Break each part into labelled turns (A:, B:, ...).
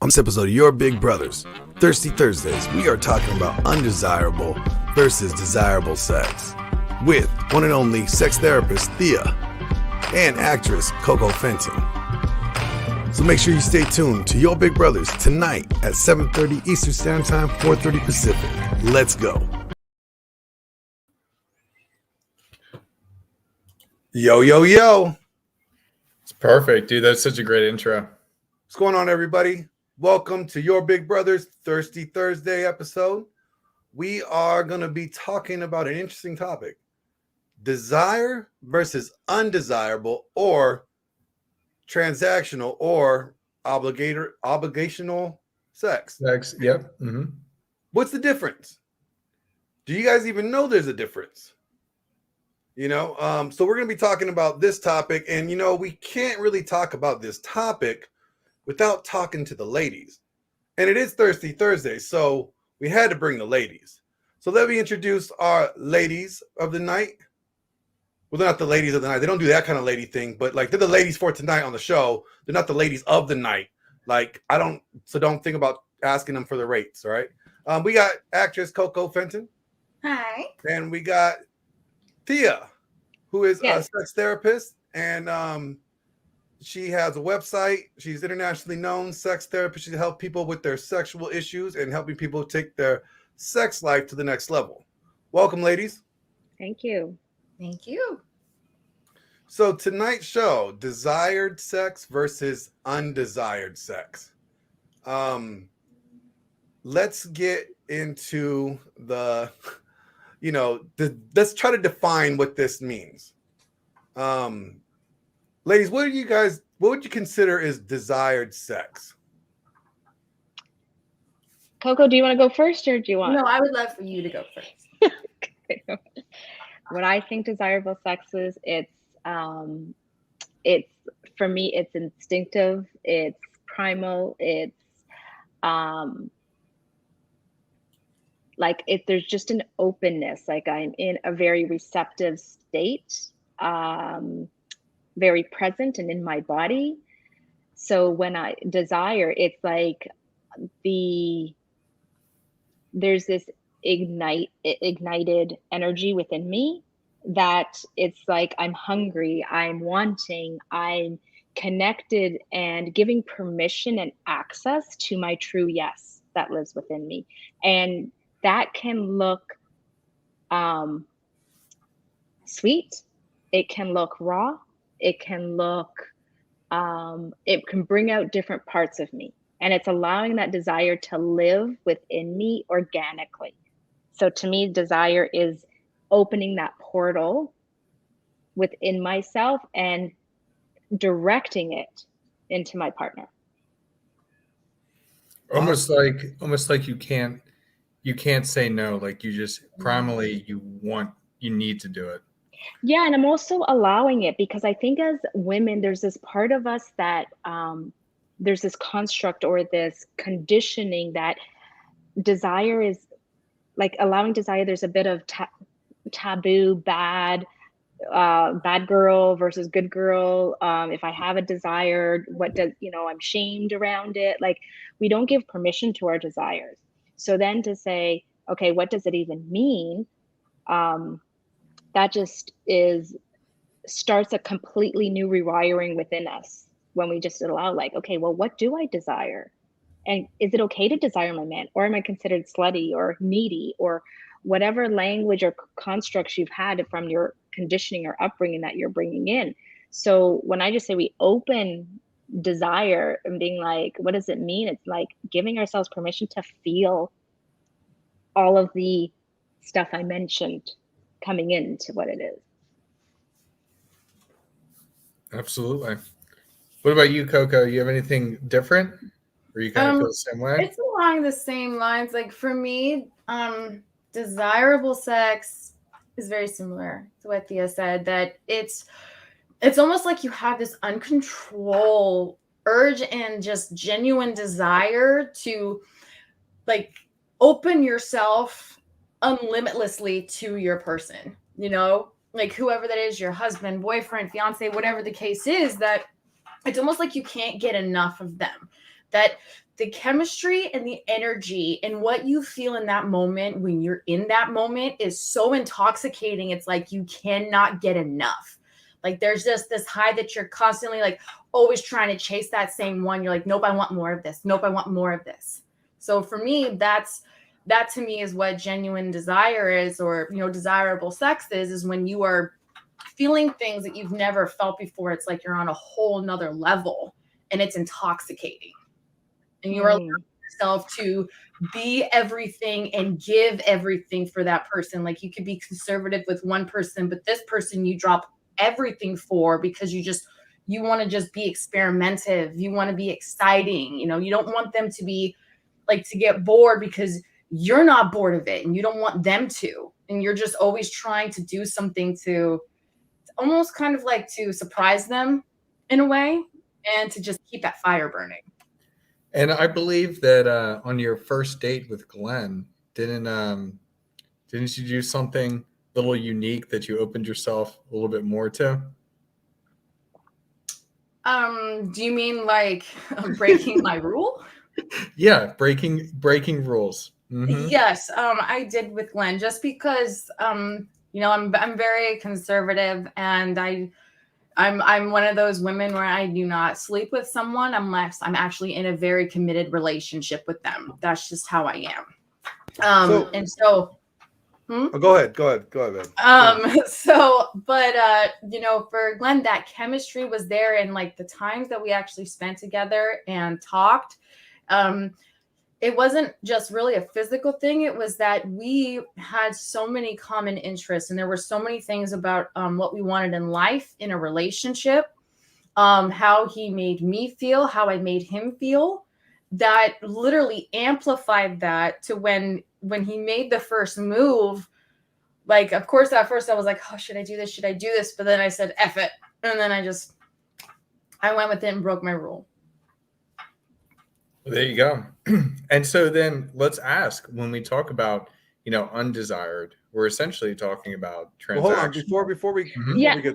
A: On this episode of Your Big Brothers, Thirsty Thursdays, we are talking about undesirable versus desirable sex with one and only sex therapist Thea and actress Coco Fenton. So make sure you stay tuned to Your Big Brothers tonight at 7:30 Eastern Standard Time, 4:30 Pacific. Let's go. Yo, yo, yo.
B: It's perfect, dude. That's such a great intro.
A: What's going on, everybody? Welcome to Your Big Brothers Thirsty Thursday episode. We are going to be talking about an interesting topic. Desire versus undesirable or transactional or obligational sex.
B: Yep. Mm-hmm.
A: What's the difference? Do you guys even know there's a difference? So we're going to be talking about this topic, and we can't really talk about this topic without talking to the ladies. And it is Thirsty Thursday, so we had to bring the ladies. So let me introduce our ladies of the night. Well, they're not the ladies of the night. They don't do that kind of lady thing, but like they're the ladies for tonight on the show. They're not the ladies of the night. So don't think about asking them for the rates, all right? We got actress Coco Fenton.
C: Hi.
A: And we got Thea, who is a sex therapist, and she has a website. She's internationally known sex therapist. She helps people with their sexual issues and helping people take their sex life to the next level. Welcome, ladies.
C: Thank you.
D: Thank you.
A: So tonight's show, desired sex versus undesired sex. Let's get into let's try to define what this means. Ladies, what would you consider is desired sex?
C: Coco, do you want to go first or do you want?
D: No, I would love for you to go first.
C: Okay. What I think desirable sex is, it's for me, it's instinctive, it's primal, it's there's just an openness, like I'm in a very receptive state, very present and in my body. So when I desire, it's like there's this ignited energy within me that it's like I'm hungry, I'm wanting, I'm connected, and giving permission and access to my true yes that lives within me. And that can look sweet, it can look raw, it can bring out different parts of me. And it's allowing that desire to live within me organically. So to me, desire is opening that portal within myself and directing it into my partner.
B: Almost like you can't say no. Like you just primally you need to do it.
C: Yeah, and I'm also allowing it because I think as women, there's this part of us that there's this construct or this conditioning that desire is like allowing desire. There's a bit of taboo, bad girl versus good girl. If I have a desire, I'm shamed around it. Like we don't give permission to our desires. So then to say, okay, what does it even mean? That just starts a completely new rewiring within us when we just allow, like, okay, well, what do I desire? And is it okay to desire my man? Or am I considered slutty or needy or whatever language or constructs you've had from your conditioning or upbringing that you're bringing in? So when I just say we open desire and being like, what does it mean? It's like giving ourselves permission to feel all of the stuff I mentioned coming into what it is.
B: Absolutely. What about you, Coco? You have anything different? Or you kind of feel the same way?
D: It's along the same lines. Like for me, desirable sex is very similar to what Thea said, that it's almost like you have this uncontrolled urge and just genuine desire to like open yourself unlimitlessly to your person, like whoever that is, your husband, boyfriend, fiance, whatever the case is, that it's almost like you can't get enough of them, that the chemistry and the energy and what you feel in that moment when you're in that moment is so intoxicating. It's like you cannot get enough. Like there's just this high that you're constantly like always trying to chase that same one. You're like, nope, I want more of this. Nope, I want more of this. So for me, that to me is what genuine desire is, or, you know, desirable sex is when you are feeling things that you've never felt before. It's like you're on a whole nother level and it's intoxicating. And you are allowing yourself to be everything and give everything for that person. Like you could be conservative with one person, but this person you drop everything for because you want to just be experimentative. You want to be exciting. You know, you don't want them to be like to get bored because you're not bored of it and you don't want them to. And you're just always trying to do something to almost kind of like to surprise them in a way and to just keep that fire burning.
B: And I believe that on your first date with Glenn, didn't you do something a little unique that you opened yourself a little bit more to?
D: Do you mean like breaking my rule?
B: Yeah, breaking rules. Mm-hmm.
D: Yes, I did with Glenn just because you know, I'm very conservative and I'm one of those women where I do not sleep with someone unless I'm actually in a very committed relationship with them. That's just how I am.
A: Go ahead, babe.
D: But you know, for Glenn, that chemistry was there, and like the times that we actually spent together and talked, it wasn't just really a physical thing. It was that we had so many common interests and there were so many things about what we wanted in life, in a relationship, how he made me feel, how I made him feel, that literally amplified that to when he made the first move. Like, of course, at first I was like, oh, should I do this? Should I do this? But then I said, F it. And then I went with it and broke my rule.
B: There you go. And so then let's ask, when we talk about, you know, undesired, we're essentially talking about transactional.
A: Well, hold on, before we get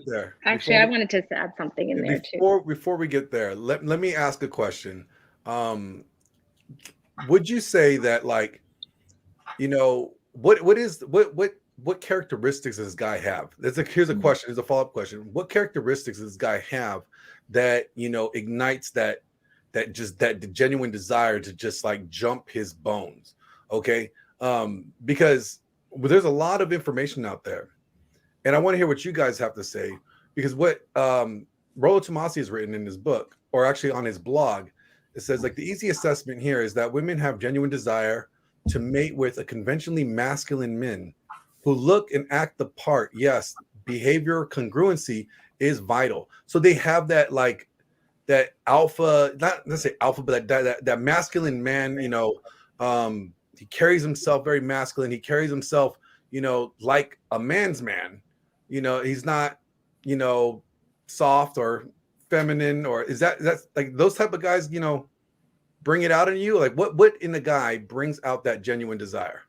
A: there.
C: Actually, I wanted to add something in there too.
A: Before we get there, let me ask a question. Would you say that, like, you know, what characteristics does this guy have? Here's a question. Here's a follow-up question. What characteristics does this guy have that, you know, ignites that genuine desire to just like jump his bones? Okay. Because there's a lot of information out there and I want to hear what you guys have to say, because what Rollo Tomasi has written in his book, or actually on his blog, it says like the easy assessment here is that women have genuine desire to mate with a conventionally masculine men who look and act the part. Yes, behavior congruency is vital. So they have that, like, that alpha, not let's say alpha, but that masculine man, you know, he carries himself very masculine. He carries himself, you know, like a man's man. You know, he's not, you know, soft or feminine, or that's like those type of guys, you know, bring it out in you. Like what in the guy brings out that genuine desire?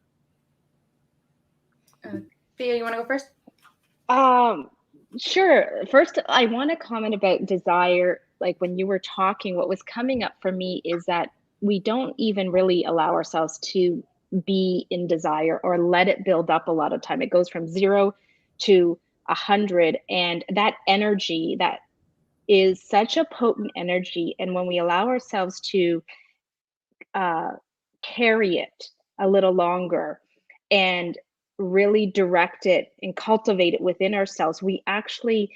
D: Thea, you want to go first?
C: Sure. First, I want to comment about desire. Like when you were talking, what was coming up for me is that we don't even really allow ourselves to be in desire or let it build up a lot of time. It goes from 0 to 100. And that energy, that is such a potent energy. And when we allow ourselves to carry it a little longer and really direct it and cultivate it within ourselves, we actually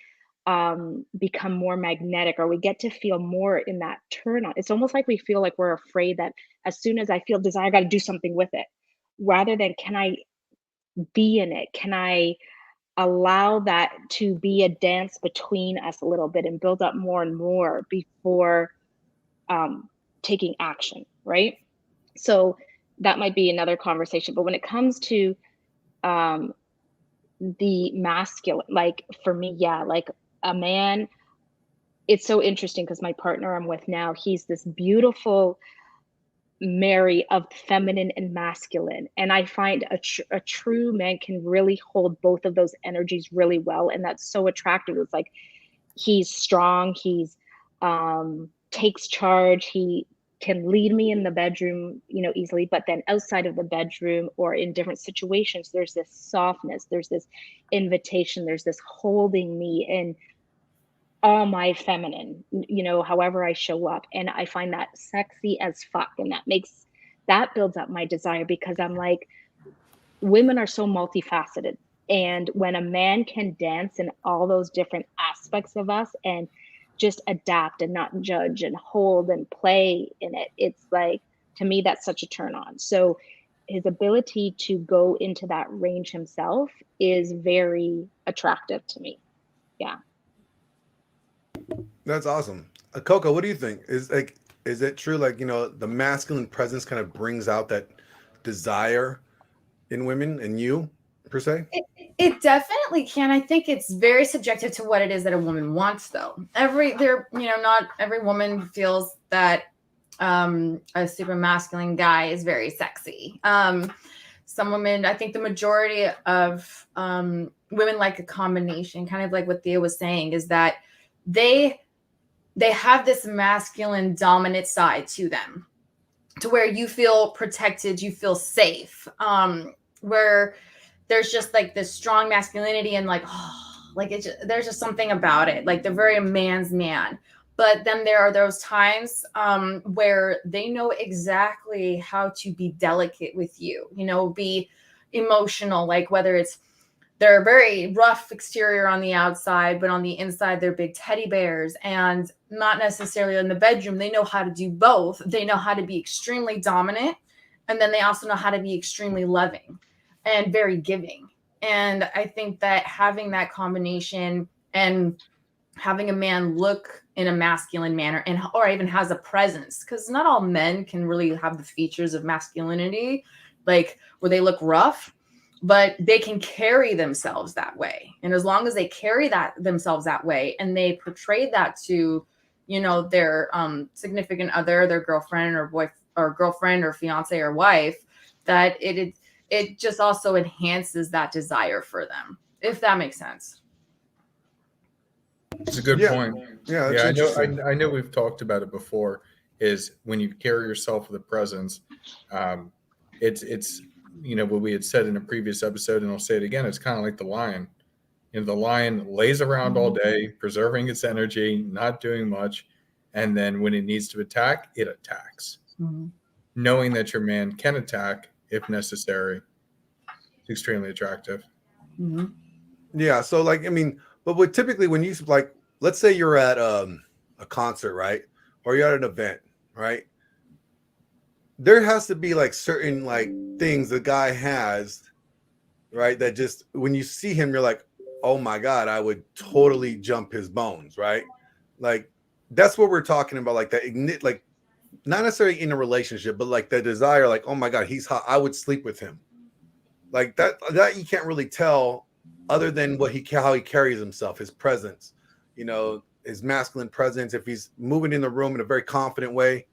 C: become more magnetic, or we get to feel more in that turn on. It's almost like we feel like we're afraid that as soon as I feel desire, I got to do something with it, rather than can I be in it? Can I allow that to be a dance between us a little bit and build up more and more before taking action, right? So that might be another conversation. But when it comes to the masculine, like for me, yeah, like a man, it's so interesting because my partner I'm with now, he's this beautiful marry of feminine and masculine. And I find a true man can really hold both of those energies really well. And that's so attractive. It's like, he's strong, he's takes charge, he can lead me in the bedroom, easily, but then outside of the bedroom or in different situations, there's this softness, there's this invitation, there's this holding me in all my feminine, however I show up. And I find that sexy as fuck. And that builds up my desire, because I'm like, women are so multifaceted. And when a man can dance in all those different aspects of us and just adapt and not judge and hold and play in it, it's like, to me, that's such a turn on. So his ability to go into that range himself is very attractive to me. Yeah.
A: That's awesome. Coco, what do you think? Is it true? Like, the masculine presence kind of brings out that desire in women and you per se?
D: It definitely can. I think it's very subjective to what it is that a woman wants, though. Not every woman feels that a super masculine guy is very sexy. Some women, I think the majority of women like a combination, kind of like what Thea was saying, is that they have this masculine dominant side to them, to where you feel protected, you feel safe, where there's just like this strong masculinity and there's just something about it. Like, they're very a man's man. But then there are those times where they know exactly how to be delicate with you, be emotional, like whether it's they're very rough exterior on the outside, but on the inside, they're big teddy bears, and not necessarily in the bedroom. They know how to do both. They know how to be extremely dominant, and then they also know how to be extremely loving and very giving. And I think that having that combination and having a man look in a masculine manner or even has a presence, because not all men can really have the features of masculinity, like where they look rough, but they can carry themselves that way. And as long as they carry themselves that way and they portray that to, their significant other, their girlfriend or fiance or wife, that it just also enhances that desire for them, if that makes sense.
B: It's a good point.
A: Yeah,
B: I know we've talked about it before, is when you carry yourself with a presence, it's what we had said in a previous episode, and I'll say it again, it's kind of like the lion. The lion lays around all day, preserving its energy, not doing much, and then when it needs to attack, it attacks. Mm-hmm. Knowing that your man can attack if necessary, it's extremely attractive.
A: Mm-hmm. Yeah, so but typically when you, like, let's say you're at a concert, right? Or you're at an event, right? There has to be like certain like things the guy has, right? That just, when you see him, you're like, oh my God, I would totally jump his bones, right? Like, that's what we're talking about. Like that, like, not necessarily in a relationship, but like the desire, like, oh my God, he's hot, I would sleep with him. Like that you can't really tell other than how he carries himself, his presence, his masculine presence. If he's moving in the room in a very confident way,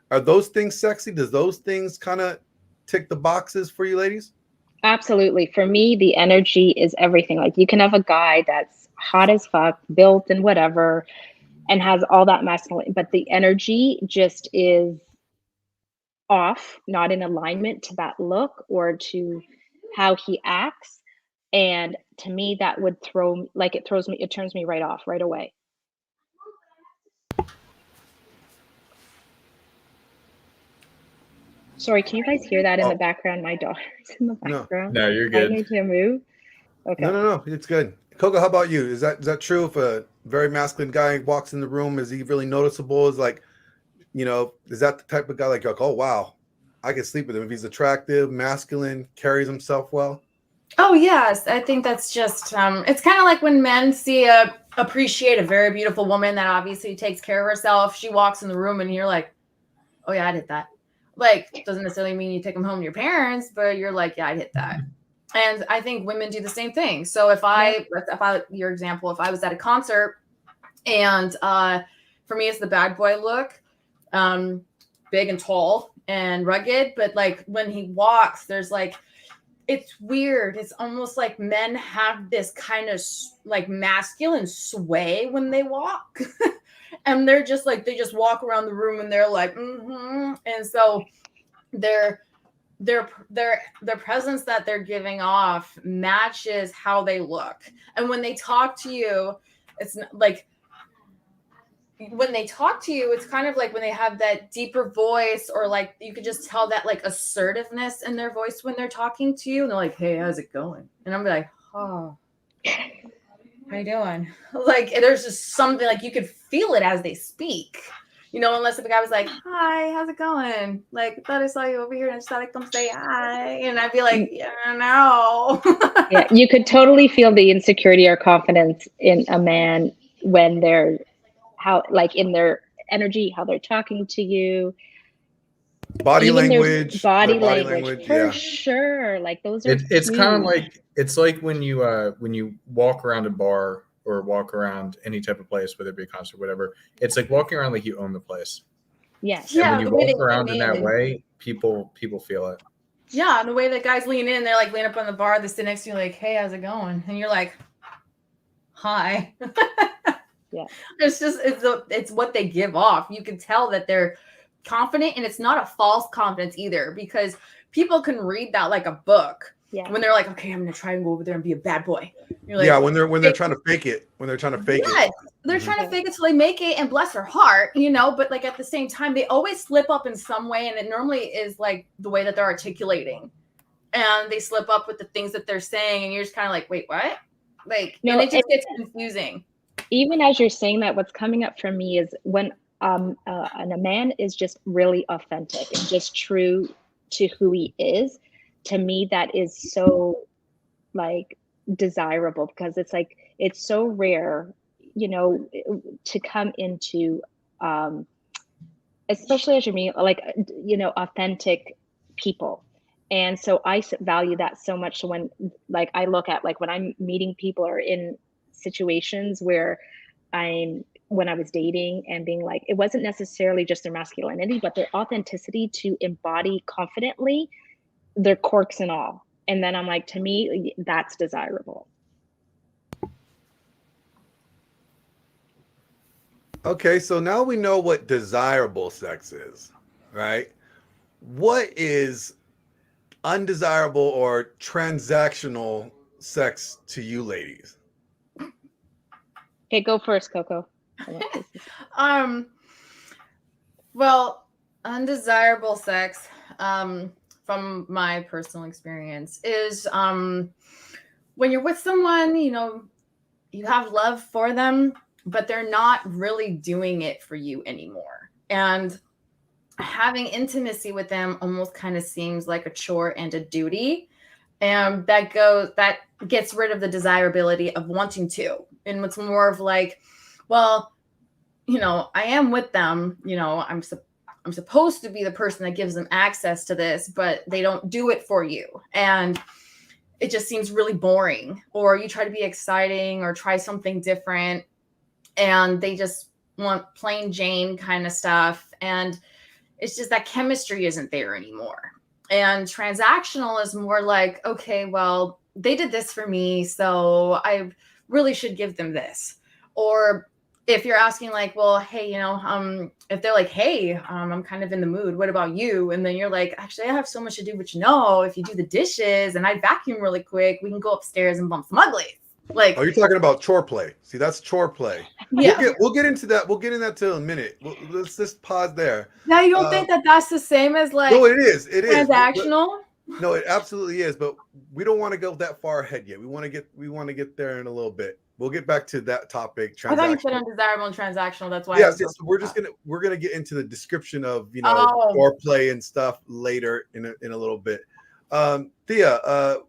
A: are those things sexy? Does those things kind of tick the boxes for you ladies?
C: Absolutely. For me, the energy is everything. Like, you can have a guy that's hot as fuck, built and whatever, and has all that masculine, but the energy just is off, not in alignment to that look or to how he acts. And to me, that would it turns me right off right away. Sorry, can you guys hear that in the background? My daughter's in the background.
B: No, you're good.
C: I need to move. Okay.
A: No, it's good. Coco, how about you? Is that true? If a very masculine guy walks in the room, is he really noticeable? Is like, is that the type of guy like, oh wow, I can sleep with him if he's attractive, masculine, carries himself well?
D: Oh yes, I think that's just it's kind of like when men appreciate a very beautiful woman that obviously takes care of herself. She walks in the room and you're like, oh yeah, I did that. Like, doesn't necessarily mean you take them home to your parents, but you're like, yeah, I hit that. And I think women do the same thing. So if your example, if I was at a concert and for me it's the bad boy look, big and tall and rugged, but like when he walks, there's like, it's weird. It's almost like men have this kind of like masculine sway when they walk. and they're just like, they just walk around the room and they're like, mm-hmm. And so their presence that they're giving off matches how they look. And when they talk to you, it's like, when they talk to you, it's kind of like when they have that deeper voice, or like you could just tell that like assertiveness in their voice when they're talking to you, and they're like, hey, how's it going? And I'm like, oh, how you doing? Like, there's just something, like you could feel it as they speak, you know, unless if the guy was like, hi, how's it going? Like, I thought I saw you over here and I just thought I'd come say hi. And I'd be like, yeah, no.
C: Yeah, you could totally feel the insecurity or confidence in a man when they're in their energy, how they're talking to you.
A: Body
C: Even their
A: language.
C: body
A: their body
C: language, for
A: yeah.
C: sure. Like those are
B: It's kind of
C: huge.
B: like, it's like when you walk around a bar or walk around any type of place, whether it be a concert, whatever. It's like walking around like you own the place.
C: Yes.
B: And when you
D: the way
B: walk
D: they
B: around
D: lean
B: in that
D: in.
B: way, people feel it.
D: Yeah, and the way that guys lean in, they're like lean up on the bar, they sit next to you like, hey, how's it going? And you're like, hi.
C: Yeah.
D: It's what they give off. You can tell that they're confident, and it's not a false confidence either, because people can read that like a book.
C: Yeah.
D: When they're like, okay, I'm gonna try and go over there and be a bad boy. You're like,
A: yeah, when they're trying to fake it. When they're trying to fake
D: yes,
A: it.
D: they're trying to fake it till they make it, and bless her heart, you know, but like at the same time, they always slip up in some way, and it normally is like the way that they're articulating. And they slip up with the things that they're saying, and you're just kind of like, wait, what? Like,
C: No,
D: and it just gets confusing.
C: Even as you're saying that, what's coming up for me is when and a man is just really authentic and just true to who he is. To me, that is so like desirable, because it's like it's so rare, you know, to come into especially as you mean, like, you know, authentic people. And so I value that so much. So when like I look at, like, when I'm meeting people or in situations where when I was dating and being like, it wasn't necessarily just their masculinity, but their authenticity to embody confidently their quirks and all. And then I'm like, to me, that's desirable.
A: Okay, so now we know what desirable sex is, right? What is undesirable or transactional sex to you ladies?
C: Okay, go first, Coco.
D: Well, undesirable sex, from my personal experience, is when you're with someone, you know, you have love for them, but they're not really doing it for you anymore. And having intimacy with them almost kind of seems like a chore and a duty. And that gets rid of the desirability of wanting to. And it's more of like, well, you know, I am with them, you know, I'm supposed to be the person that gives them access to this, but they don't do it for you. And it just seems really boring. Or you try to be exciting or try something different, and they just want plain Jane kind of stuff. And it's just that chemistry isn't there anymore. And transactional is more like, okay, well, they did this for me, so I really should give them this. Or if you're asking like, well, hey, you know, if they're like, hey, I'm kind of in the mood, what about you? And then you're like, actually, I have so much to do, but you know, if you do the dishes and I vacuum really quick, we can go upstairs and bump some uglies. Like,
A: Oh, you're talking about chore play. See, that's chore play.
D: yeah.
A: We'll get into that. We'll get into that till a minute. Let's just pause there.
D: Now you don't think that that's the same as like
A: No, it is. It is
D: transactional?
A: No, it absolutely is. But we don't want to go that far ahead yet. We want to get there in a little bit. We'll get back to that topic.
D: I thought you said undesirable and transactional. That's why.
A: Yes, we're gonna get into the description of, you know, foreplay and stuff later in a little bit. Thea,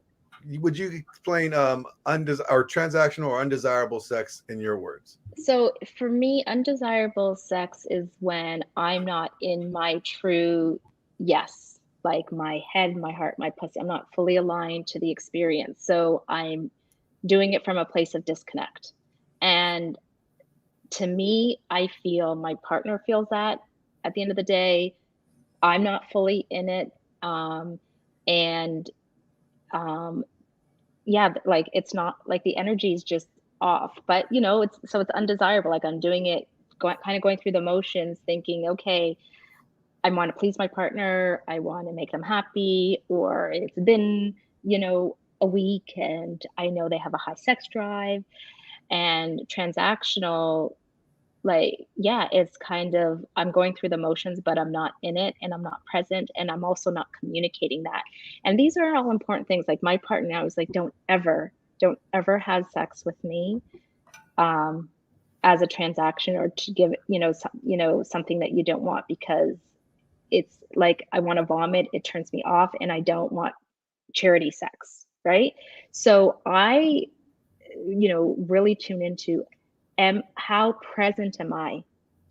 A: would you explain or transactional or undesirable sex in your words?
C: So for me, undesirable sex is when I'm not in my true yes, like my head, my heart, my pussy. I'm not fully aligned to the experience. So I'm doing it from a place of disconnect. And to me, I feel my partner feels that at the end of the day, I'm not fully in it. Yeah, like it's not like the energy is just off, but you know, it's undesirable. Like I'm doing it kind of going through the motions, thinking, okay, I want to please my partner, I want to make them happy, or it's been, a week and I know they have a high sex drive. And transactional, like, yeah, it's kind of, I'm going through the motions, but I'm not in it and I'm not present and I'm also not communicating that. And these are all important things. Like my partner now is like, don't ever have sex with me as a transaction, or to give, something that you don't want, because it's like, I want to vomit, it turns me off, and I don't want charity sex, right? So I, really tune into, how present am I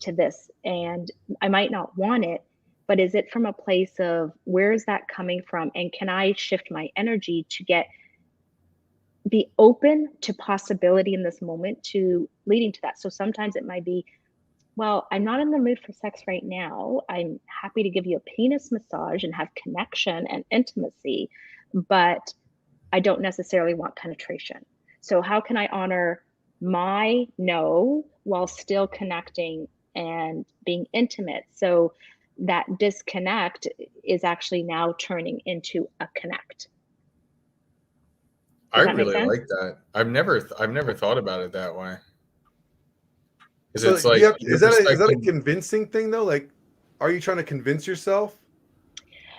C: to this? And I might not want it, but is it from a place of, where is that coming from? And can I shift my energy to be open to possibility in this moment, to leading to that? So sometimes it might be, well, I'm not in the mood for sex right now. I'm happy to give you a penis massage and have connection and intimacy, but I don't necessarily want penetration. So how can I honor my no while still connecting and being intimate? So that disconnect is actually now turning into a connect.
B: I
C: Does that make
B: really
C: sense?
B: like that. I've never thought about it that way. Because
A: So
B: it's like you're
A: is that a
B: respecting.
A: convincing thing though? Like, are you trying to convince yourself?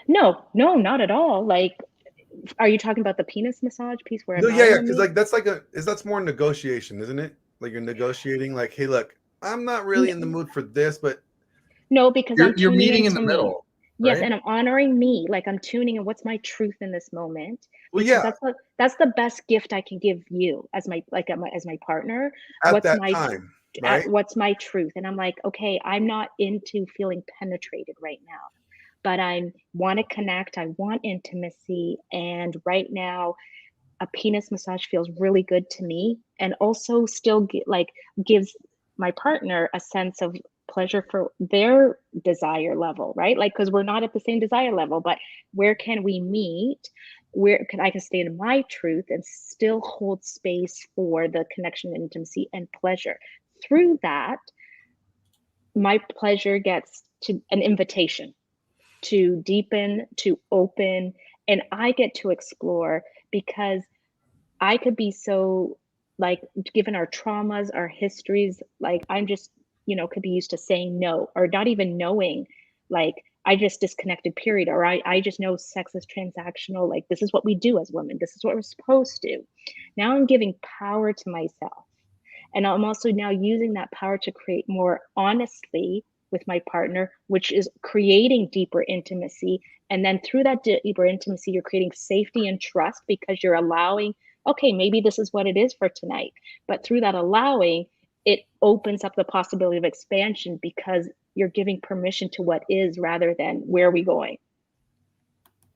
C: No, not at all. Like, are you talking about the penis massage piece where
A: No,
C: am I
A: yeah,
C: in the
A: because
C: mood?
A: like that's more negotiation, isn't it? Like you're negotiating, like, hey, look, I'm not really in the mood for this, but
C: No, because I'm
B: You're
C: tuning
B: meeting in
C: into
B: the
C: me.
B: middle,
C: Yes,
B: right?
C: and I'm honoring me. Like, I'm tuning in, what's my truth in this moment?
A: well,
C: Because
A: yeah,
C: that's the best gift I can give you as my, like, as my partner.
A: at
C: What's
A: that
C: my
A: time, right?
C: what's my truth? And I'm like, okay, I'm not into feeling penetrated right now, but I want to connect. I want intimacy, and right now, a penis massage feels really good to me, and also still gives my partner a sense of pleasure for their desire level, right? Like, because we're not at the same desire level, but where can we meet? Where can I can stay in my truth and still hold space for the connection, intimacy, and pleasure? Through that, my pleasure gets to an invitation to deepen, to open, and I get to explore, because I could be so, like, given our traumas, our histories, like, I'm just, could be used to saying no, or not even knowing, like, I just disconnected, period. Or I just know sex is transactional. Like, this is what we do as women. This is what we're supposed to do. Now I'm giving power to myself. And I'm also now using that power to create more honestly with my partner, which is creating deeper intimacy. And then through that deeper intimacy, you're creating safety and trust, because you're allowing, okay, maybe this is what it is for tonight. But through that allowing, it opens up the possibility of expansion, because you're giving permission to what is, rather than where are we going.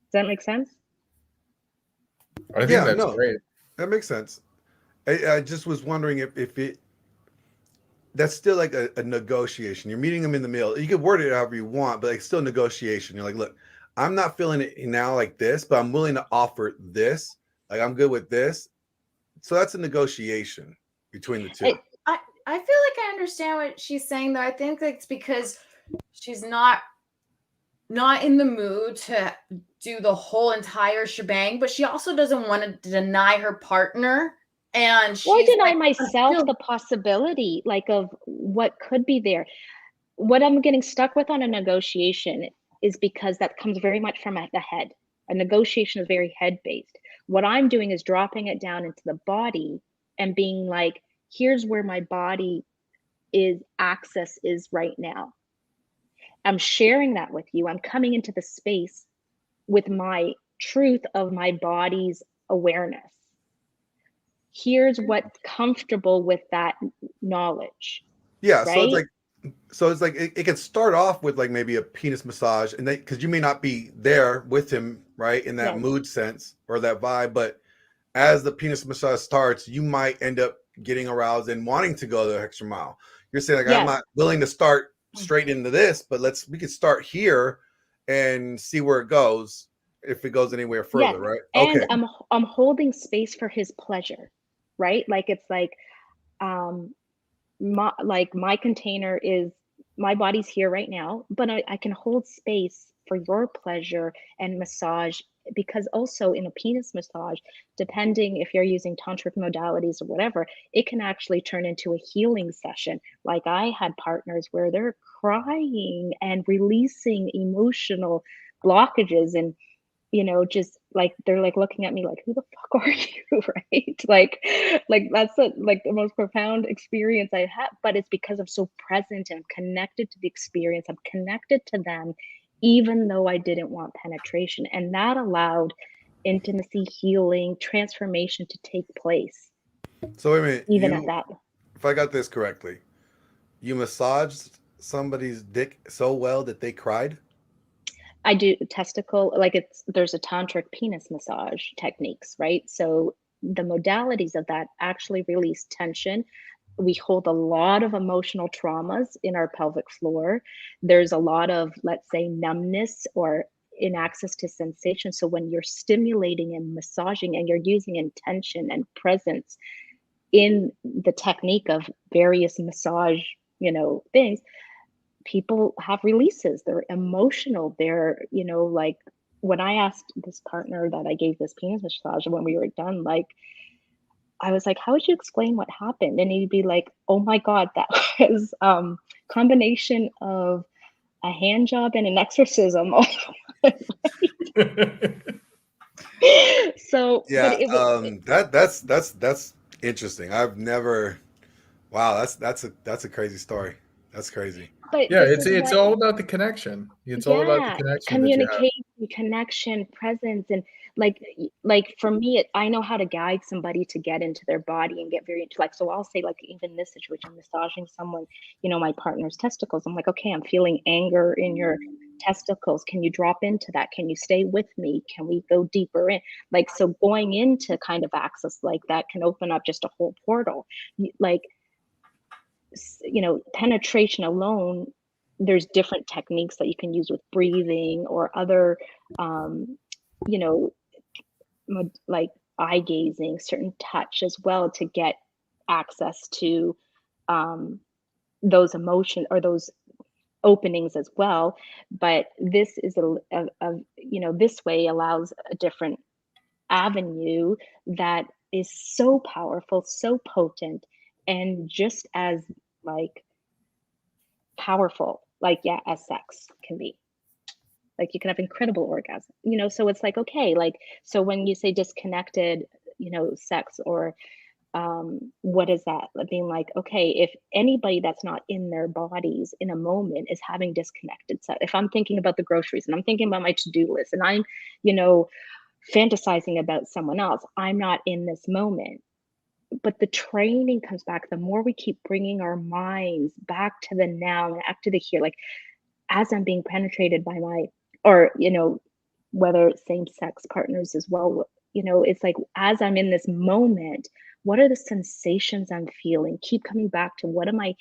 C: Does that make sense?
B: I think
A: Yeah,
B: that's
A: no,
B: great.
A: that makes sense. I just was wondering if it that's still like a negotiation. You're meeting them in the middle. You can word it however you want, but like still negotiation. You're like, look, I'm not feeling it now like this, but I'm willing to offer this. Like I'm good with this. So that's a negotiation between the two.
D: I feel like I understand what she's saying, though. I think it's because she's not in the mood to do the whole entire shebang, but she also doesn't want to deny her partner. And
C: Or
D: she's
C: deny
D: like,
C: myself the possibility, like, of what could be there. What I'm getting stuck with on a negotiation is because that comes very much from the head. A negotiation is very head based. What I'm doing is dropping it down into the body and being like, here's where my body is, access is right now. I'm sharing that with you. I'm coming into the space with my truth of my body's awareness. Here's what's comfortable with that knowledge,
A: Yeah.
C: right?
A: So it's like it can start off with like maybe a penis massage, and then because you may not be there with him, right, in that
C: Yes.
A: mood sense or that vibe, but as the penis massage starts, you might end up getting aroused and wanting to go the extra mile. You're saying like, I'm
C: Yes.
A: not willing to start straight into this, but we could start here and see where it goes, if it goes anywhere further,
C: Yes.
A: right?
C: And
A: Okay.
C: I'm holding space for his pleasure, right? Like, it's like, um my container is, my body's here right now, but I can hold space for your pleasure and massage, because also in a penis massage, depending if you're using tantric modalities or whatever, it can actually turn into a healing session. Like I had partners where they're crying and releasing emotional blockages, and just like they're like looking at me like, who the fuck are you? Right? Like that's like the most profound experience I had. But it's because I'm so present and I'm connected to the experience. I'm connected to them, even though I didn't want penetration. And that allowed intimacy, healing, transformation to take place,
A: So wait a minute,
C: even at that.
A: if I got this correctly, you massaged somebody's dick so well that they cried?
C: I do testicle, like there's a tantric penis massage techniques, right? So the modalities of that actually release tension. We hold a lot of emotional traumas in our pelvic floor. There's a lot of, let's say, numbness or in access to sensation. So when you're stimulating and massaging and you're using intention and presence in the technique of various massage, things, people have releases. They're emotional. They're, like when I asked this partner that I gave this penis massage when we were done, like, I was like, how would you explain what happened? And he'd be like, oh my God, that was combination of a hand job and an exorcism. So,
A: Yeah,
C: but it was,
A: that's interesting. I've never. Wow, that's a crazy story. That's crazy.
C: but
B: Yeah,
C: this
B: it's
C: is
B: it's
C: what,
B: all about the connection. It's all about the
C: yeah,
B: connection that you have.
C: communication, connection, presence, and like for me, I know how to guide somebody to get into their body and get very into, like, so I'll say, like, even this situation, massaging someone, my partner's testicles, I'm like, okay, I'm feeling anger in your testicles, can you drop into that, can you stay with me, can we go deeper in, like, so going into kind of access like that can open up just a whole portal. Like, penetration alone, there's different techniques that you can use with breathing or other, um, you know, like eye gazing, certain touch as well to get access to um, those emotion or those openings as well. But this is this way allows a different avenue that is so powerful, so potent, and just as like powerful, like, yeah, as sex can be. Like you can have incredible orgasm, so it's like, okay, like, so when you say disconnected, sex, or what is that? Like, being like, okay, if anybody that's not in their bodies in a moment is having disconnected sex, if I'm thinking about the groceries and I'm thinking about my to-do list and I'm, you know, fantasizing about someone else, I'm not in this moment. But the training comes back the more we keep bringing our minds back to the now and back to the here. Like, as I'm being penetrated by my, or, whether it's same sex partners as well, it's like, as I'm in this moment, what are the sensations I'm feeling? Keep coming back to, what am I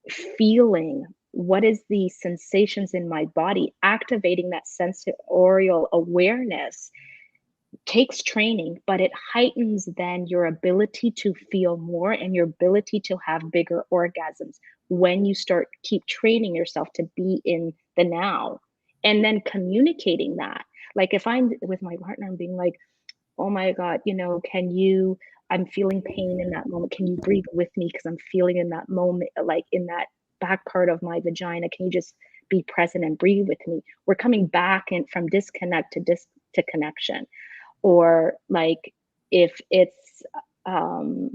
C: feeling? What is the sensations in my body? Activating that sensorial awareness takes training, but it heightens then your ability to feel more and your ability to have bigger orgasms when you start keep training yourself to be in the now, and then communicating that. Like, if I'm with my partner, I'm being like, oh my God, can you, I'm feeling pain in that moment, can you breathe with me, because I'm feeling in that moment, like in that back part of my vagina, can you just be present and breathe with me? We're coming back and from disconnect to connection. Or like, if it's oh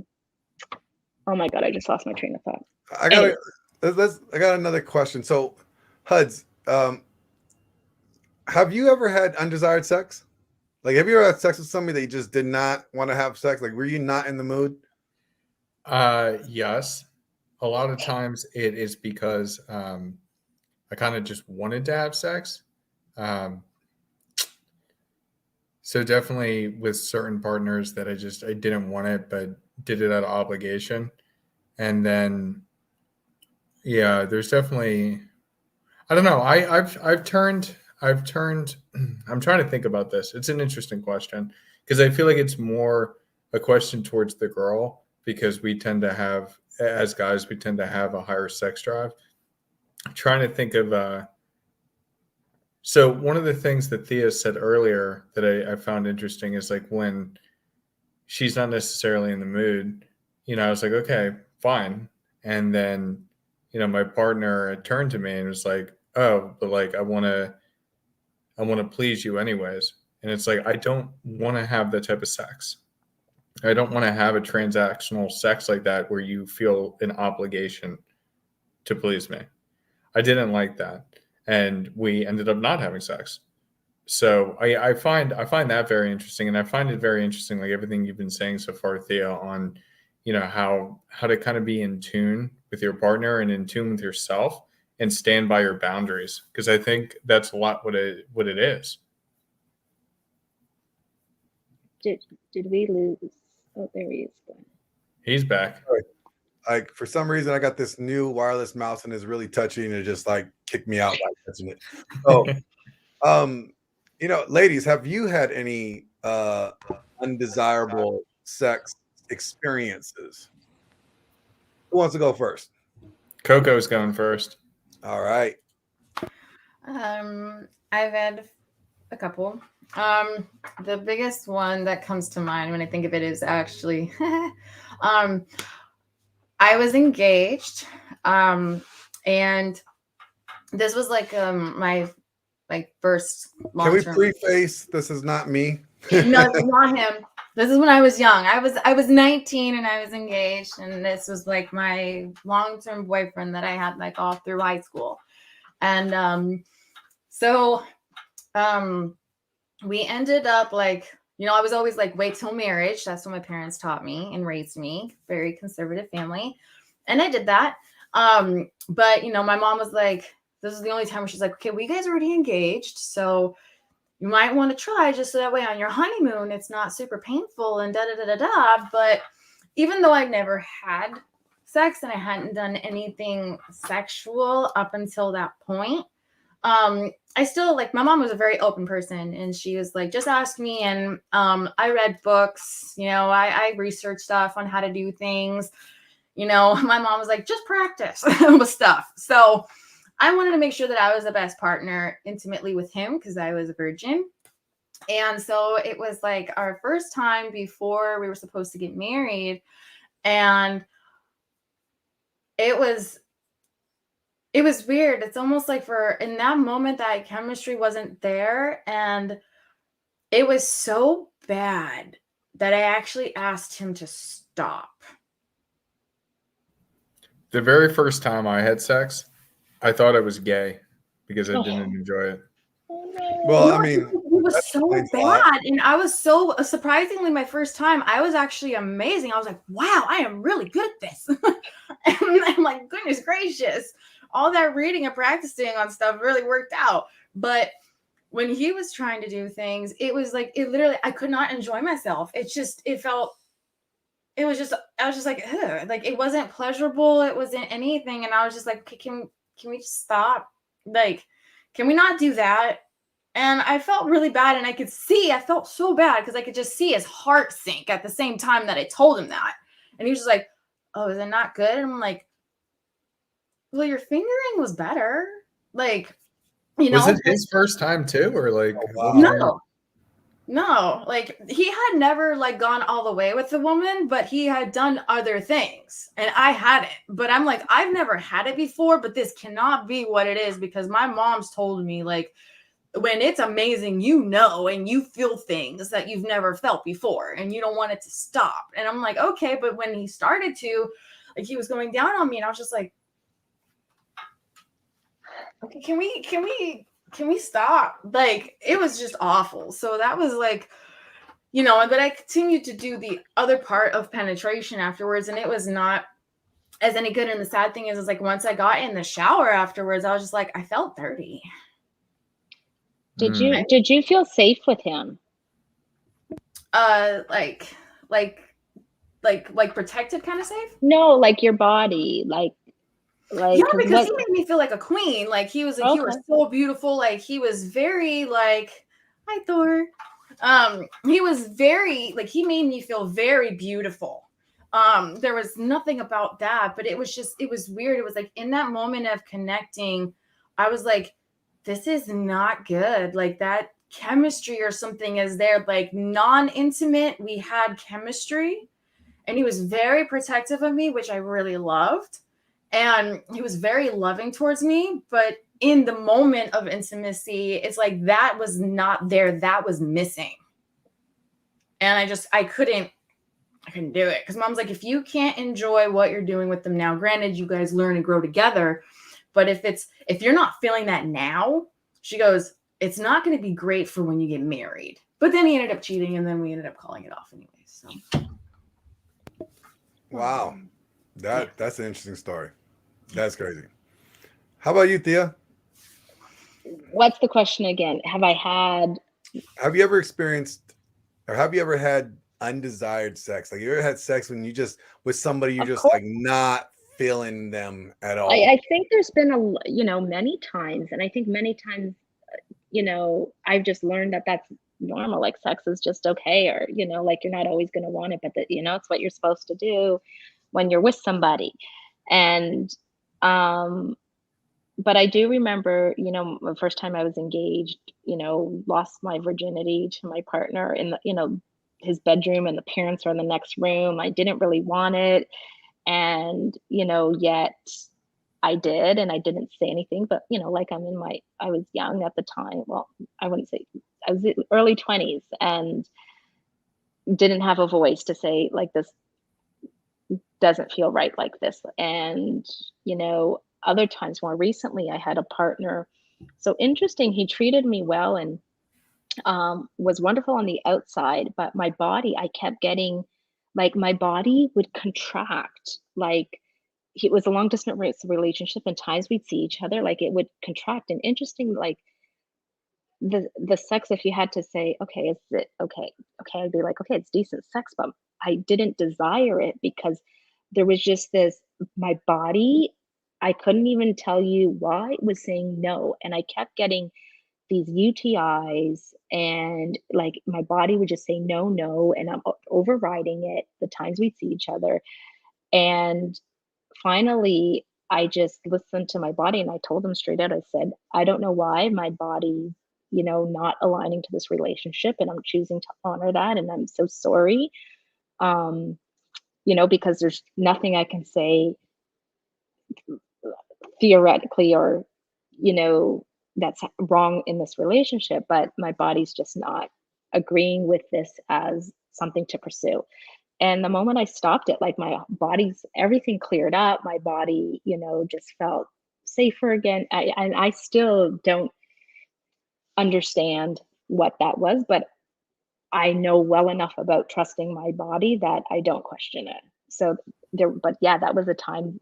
C: my God, I just lost my train of thought.
A: I got I got another question. So, Huds, have you ever had undesired sex? Like, have you ever had sex with somebody that you just did not want to have sex? Like, were you not in the mood?
B: Yes. A lot of times it is because I kind of just wanted to have sex. So definitely with certain partners that I didn't want it, but did it out of obligation. And then, yeah, there's definitely, I don't know. I've turned, I'm trying to think about this. It's an interesting question because I feel like it's more a question towards the girl, because we tend to have as guys, we tend to have a higher sex drive. I'm trying to think of, so one of the things that Thea said earlier that I found interesting is like when she's not necessarily in the mood, I was like, okay, fine. And then, my partner turned to me and was like, oh, but like, I want to please you anyways. And it's like, I don't want to have that type of sex. I don't want to have a transactional sex like that where you feel an obligation to please me. I didn't like that. And we ended up not having sex. So I find that very interesting. And I find it very interesting, like everything you've been saying so far, Thea, on, how to kind of be in tune with your partner and in tune with yourself and stand by your boundaries. Because I think that's a lot what it is.
C: Did we lose? Oh, there he is.
B: He's back.
A: Like for some reason, I got this new wireless mouse and it's really touchy and it just like kicked me out by touching it. So, ladies, have you had any undesirable sex experiences? Who wants to go first?
B: Coco's going first.
A: All right.
D: I've had a couple. The biggest one that comes to mind when I think of it is actually, I was engaged, and this was like my first long-term.
A: Can we preface this is not me?
D: No, it's not him. This is when I was young. I was 19 and I was engaged, and this was like my long-term boyfriend that I had like all through high school. And we ended up like, I was always like, wait till marriage. That's what my parents taught me and raised me. Very conservative family. And I did that. But my mom was like, this is the only time where she's like, okay, well, you guys are already engaged. So you might want to try just so that way on your honeymoon, it's not super painful and da-da-da-da-da. But even though I've never had sex and I hadn't done anything sexual up until that point, I still like, my mom was a very open person and she was like, just ask me. And I read books, I researched stuff on how to do things. My mom was like, just practice with stuff. So I wanted to make sure that I was the best partner intimately with him because I was a virgin. And so it was like our first time before we were supposed to get married. And it was weird. It's almost like in that moment that chemistry wasn't there. And it was so bad that I actually asked him to stop.
B: The very first time I had sex, I thought I was gay because I didn't enjoy it.
A: Well, I mean,
D: it was so bad. And I was so surprisingly, my first time, I was actually amazing. I was like, wow, I am really good at this. And I'm like, goodness gracious. All that reading and practicing on stuff really worked out. But when he was trying to do things, it was like, I could not enjoy myself. I was just like, ugh. Like, it wasn't pleasurable. It wasn't anything. And I was just like, okay, can we just stop? Like, can we not do that? And I felt really bad. And I felt so bad because I could just see his heart sink at the same time that I told him that. And he was just like, oh, is it not good? And I'm like, well, your fingering was better. Like,
B: Was it his first time too? Or like,
D: No, like he had never like gone all the way with the woman, but he had done other things and I hadn't. But I'm like, I've never had it before, but this cannot be what it is because my mom's told me like when it's amazing, and you feel things that you've never felt before and you don't want it to stop. And I'm like, okay, but when he started to, like he was going down on me and I was just like, okay, can we stop? Like, it was just awful. So that was like, but I continued to do the other part of penetration afterwards. And it was not as any good. And the sad thing is like, once I got in the shower afterwards, I was just like, I felt dirty.
C: Did you feel safe with him?
D: Like protected kind of safe?
C: No, like your body, like
D: yeah, because he made me feel like a queen. Like he was so beautiful. Like he was very like, hi Thor. He was very like, he made me feel very beautiful. There was nothing about that, but it was weird. It was like in that moment of connecting, I was like, this is not good. Like that chemistry or something is there, like non-intimate. We had chemistry, and he was very protective of me, which I really loved. And he was very loving towards me, but in the moment of intimacy, it's like that was not there. That was missing. And I couldn't do it. Because mom's like, if you can't enjoy what you're doing with them now, granted, you guys learn and grow together. But if you're not feeling that now, she goes, it's not going to be great for when you get married. But then he ended up cheating, and then we ended up calling it off anyway. So
A: Wow. That's an interesting story. That's crazy. How about you, Thea?
C: What's the question again? Have
A: you ever experienced, or have you ever had undesired sex? Like, you ever had sex when with somebody you're just like not feeling them at all?
C: I think there's been many times, and I think many times, I've just learned that that's normal. Like, sex is just okay, or like, you're not always going to want it, but that it's what you're supposed to do when you're with somebody. And but I do remember, the first time I was engaged, lost my virginity to my partner in the, his bedroom, and the parents are in the next room. I didn't really want it. And, yet I did, and I didn't say anything, but, like I was young at the time. Well, I wouldn't say, I was in early 20s, and didn't have a voice to say, like, this doesn't feel right like this. And, other times, more recently, I had a partner. So interesting. He treated me well, and was wonderful on the outside, but my body, I kept getting, like, my body would contract. Like, it was a long distance relationship, and times we'd see each other, like, it would contract. And interesting, like, the sex, if you had to say, okay, is it okay, I'd be like, okay, it's decent sex, but I didn't desire it, because there was just this, my body, I couldn't even tell you why it was saying no. And I kept getting these UTIs, and, like, my body would just say no, no, and I'm overriding it the times we'd see each other. And finally, I just listened to my body, and I told him straight out, I said, I don't know why my body, not aligning to this relationship, and I'm choosing to honor that, and I'm so sorry. Because there's nothing I can say theoretically, or, that's wrong in this relationship, but my body's just not agreeing with this as something to pursue. And the moment I stopped it, like, my body's, everything cleared up. My body, just felt safer again. I still don't understand what that was, but I know well enough about trusting my body that I don't question it. So but yeah, that was a time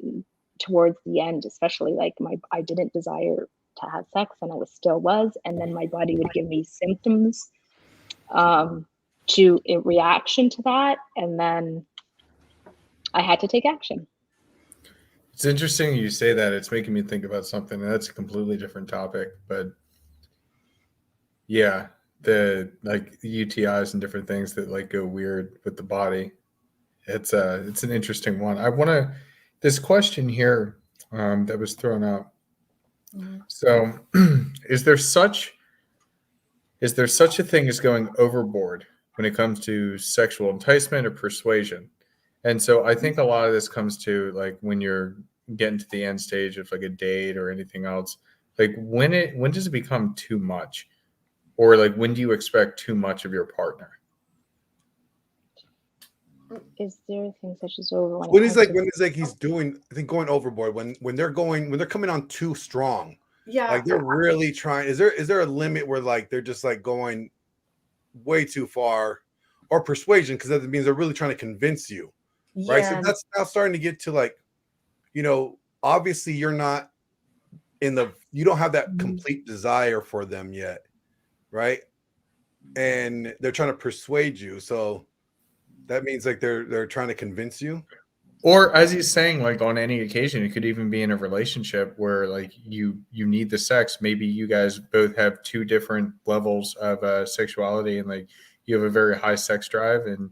C: towards the end, especially, like, I didn't desire to have sex, and I still was. And then my body would give me symptoms, to a reaction to that. And then I had to take action.
B: It's interesting you say that. It's making me think about something, and that's a completely different topic. But yeah, the UTIs and different things that, like, go weird with the body. It's an interesting one. I want to, this question here that was thrown out.
D: Mm-hmm.
B: So is there such a thing as going overboard when it comes to sexual enticement or persuasion? And so I think a lot of this comes to, like, when you're getting to the end stage of, like, a date or anything else, like, when does it become too much? Or, like, when do you expect too much of your partner?
C: Is there things such as over
A: when he's like he's doing, I think, going overboard, when they're coming on too strong?
D: Yeah.
A: Like, they're really trying. Is there a limit where, like, they're just, like, going way too far? Or persuasion, because that means they're really trying to convince you, right? So that's now starting to get to, like, obviously you're not you don't have that complete desire for them yet, right? And they're trying to persuade you, so that means, like, they're trying to convince you.
B: Or, as he's saying, like, on any occasion, it could even be in a relationship where, like, you need the sex. Maybe you guys both have two different levels of sexuality, and, like, you have a very high sex drive, and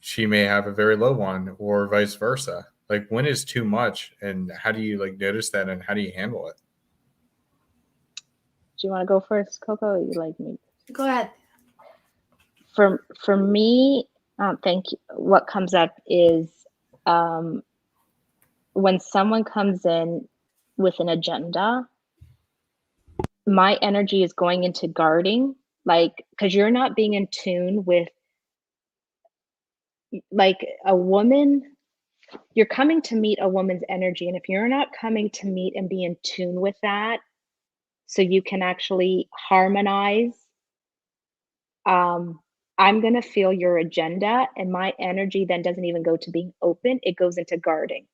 B: she may have a very low one, or vice versa. Like, when is too much, and how do you like notice that, and how do you handle it?
C: Do you want to go first, Coco, or you like me?
D: Go ahead.
C: For me, thank you. What comes up is when someone comes in with an agenda, my energy is going into guarding, like, because you're not being in tune with, like, a woman. You're coming to meet a woman's energy, and if you're not coming to meet and be in tune with that, so you can actually harmonize, I'm going to feel your agenda, and my energy then doesn't even go to being open, it goes into guarding,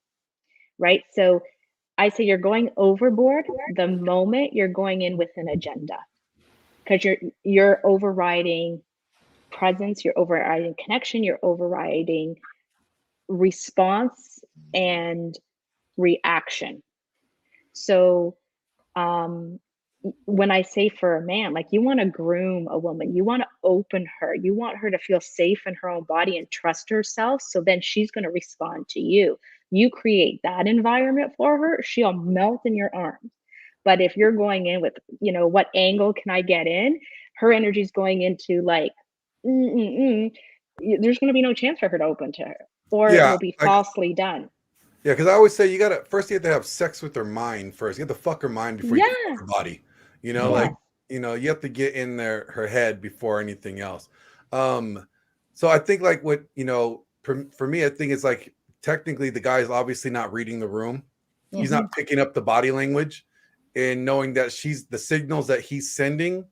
C: right? So I say you're going overboard the moment you're going in with an agenda, because you're overriding presence, you're overriding connection, you're overriding response and reaction. So when I say for a man, like, you want to groom a woman, you want to open her, you want her to feel safe in her own body and trust herself. So then she's going to respond to you. You create that environment for her, she'll melt in your arms. But if you're going in with, what angle can I get in? Her energy's going into like, there's going to be no chance for her to open to her, or it
A: Yeah,
C: will be falsely done.
A: yeah, because I always say you have to have sex with her mind first. You have to fuck her mind before you can fuck her body.
C: Yeah.
A: Like, you have to get in her head before anything else. So I think, like, what, for me, I think it's like, technically the guy is obviously not reading the room. He's not picking up the body language and knowing that the signals that he's sending,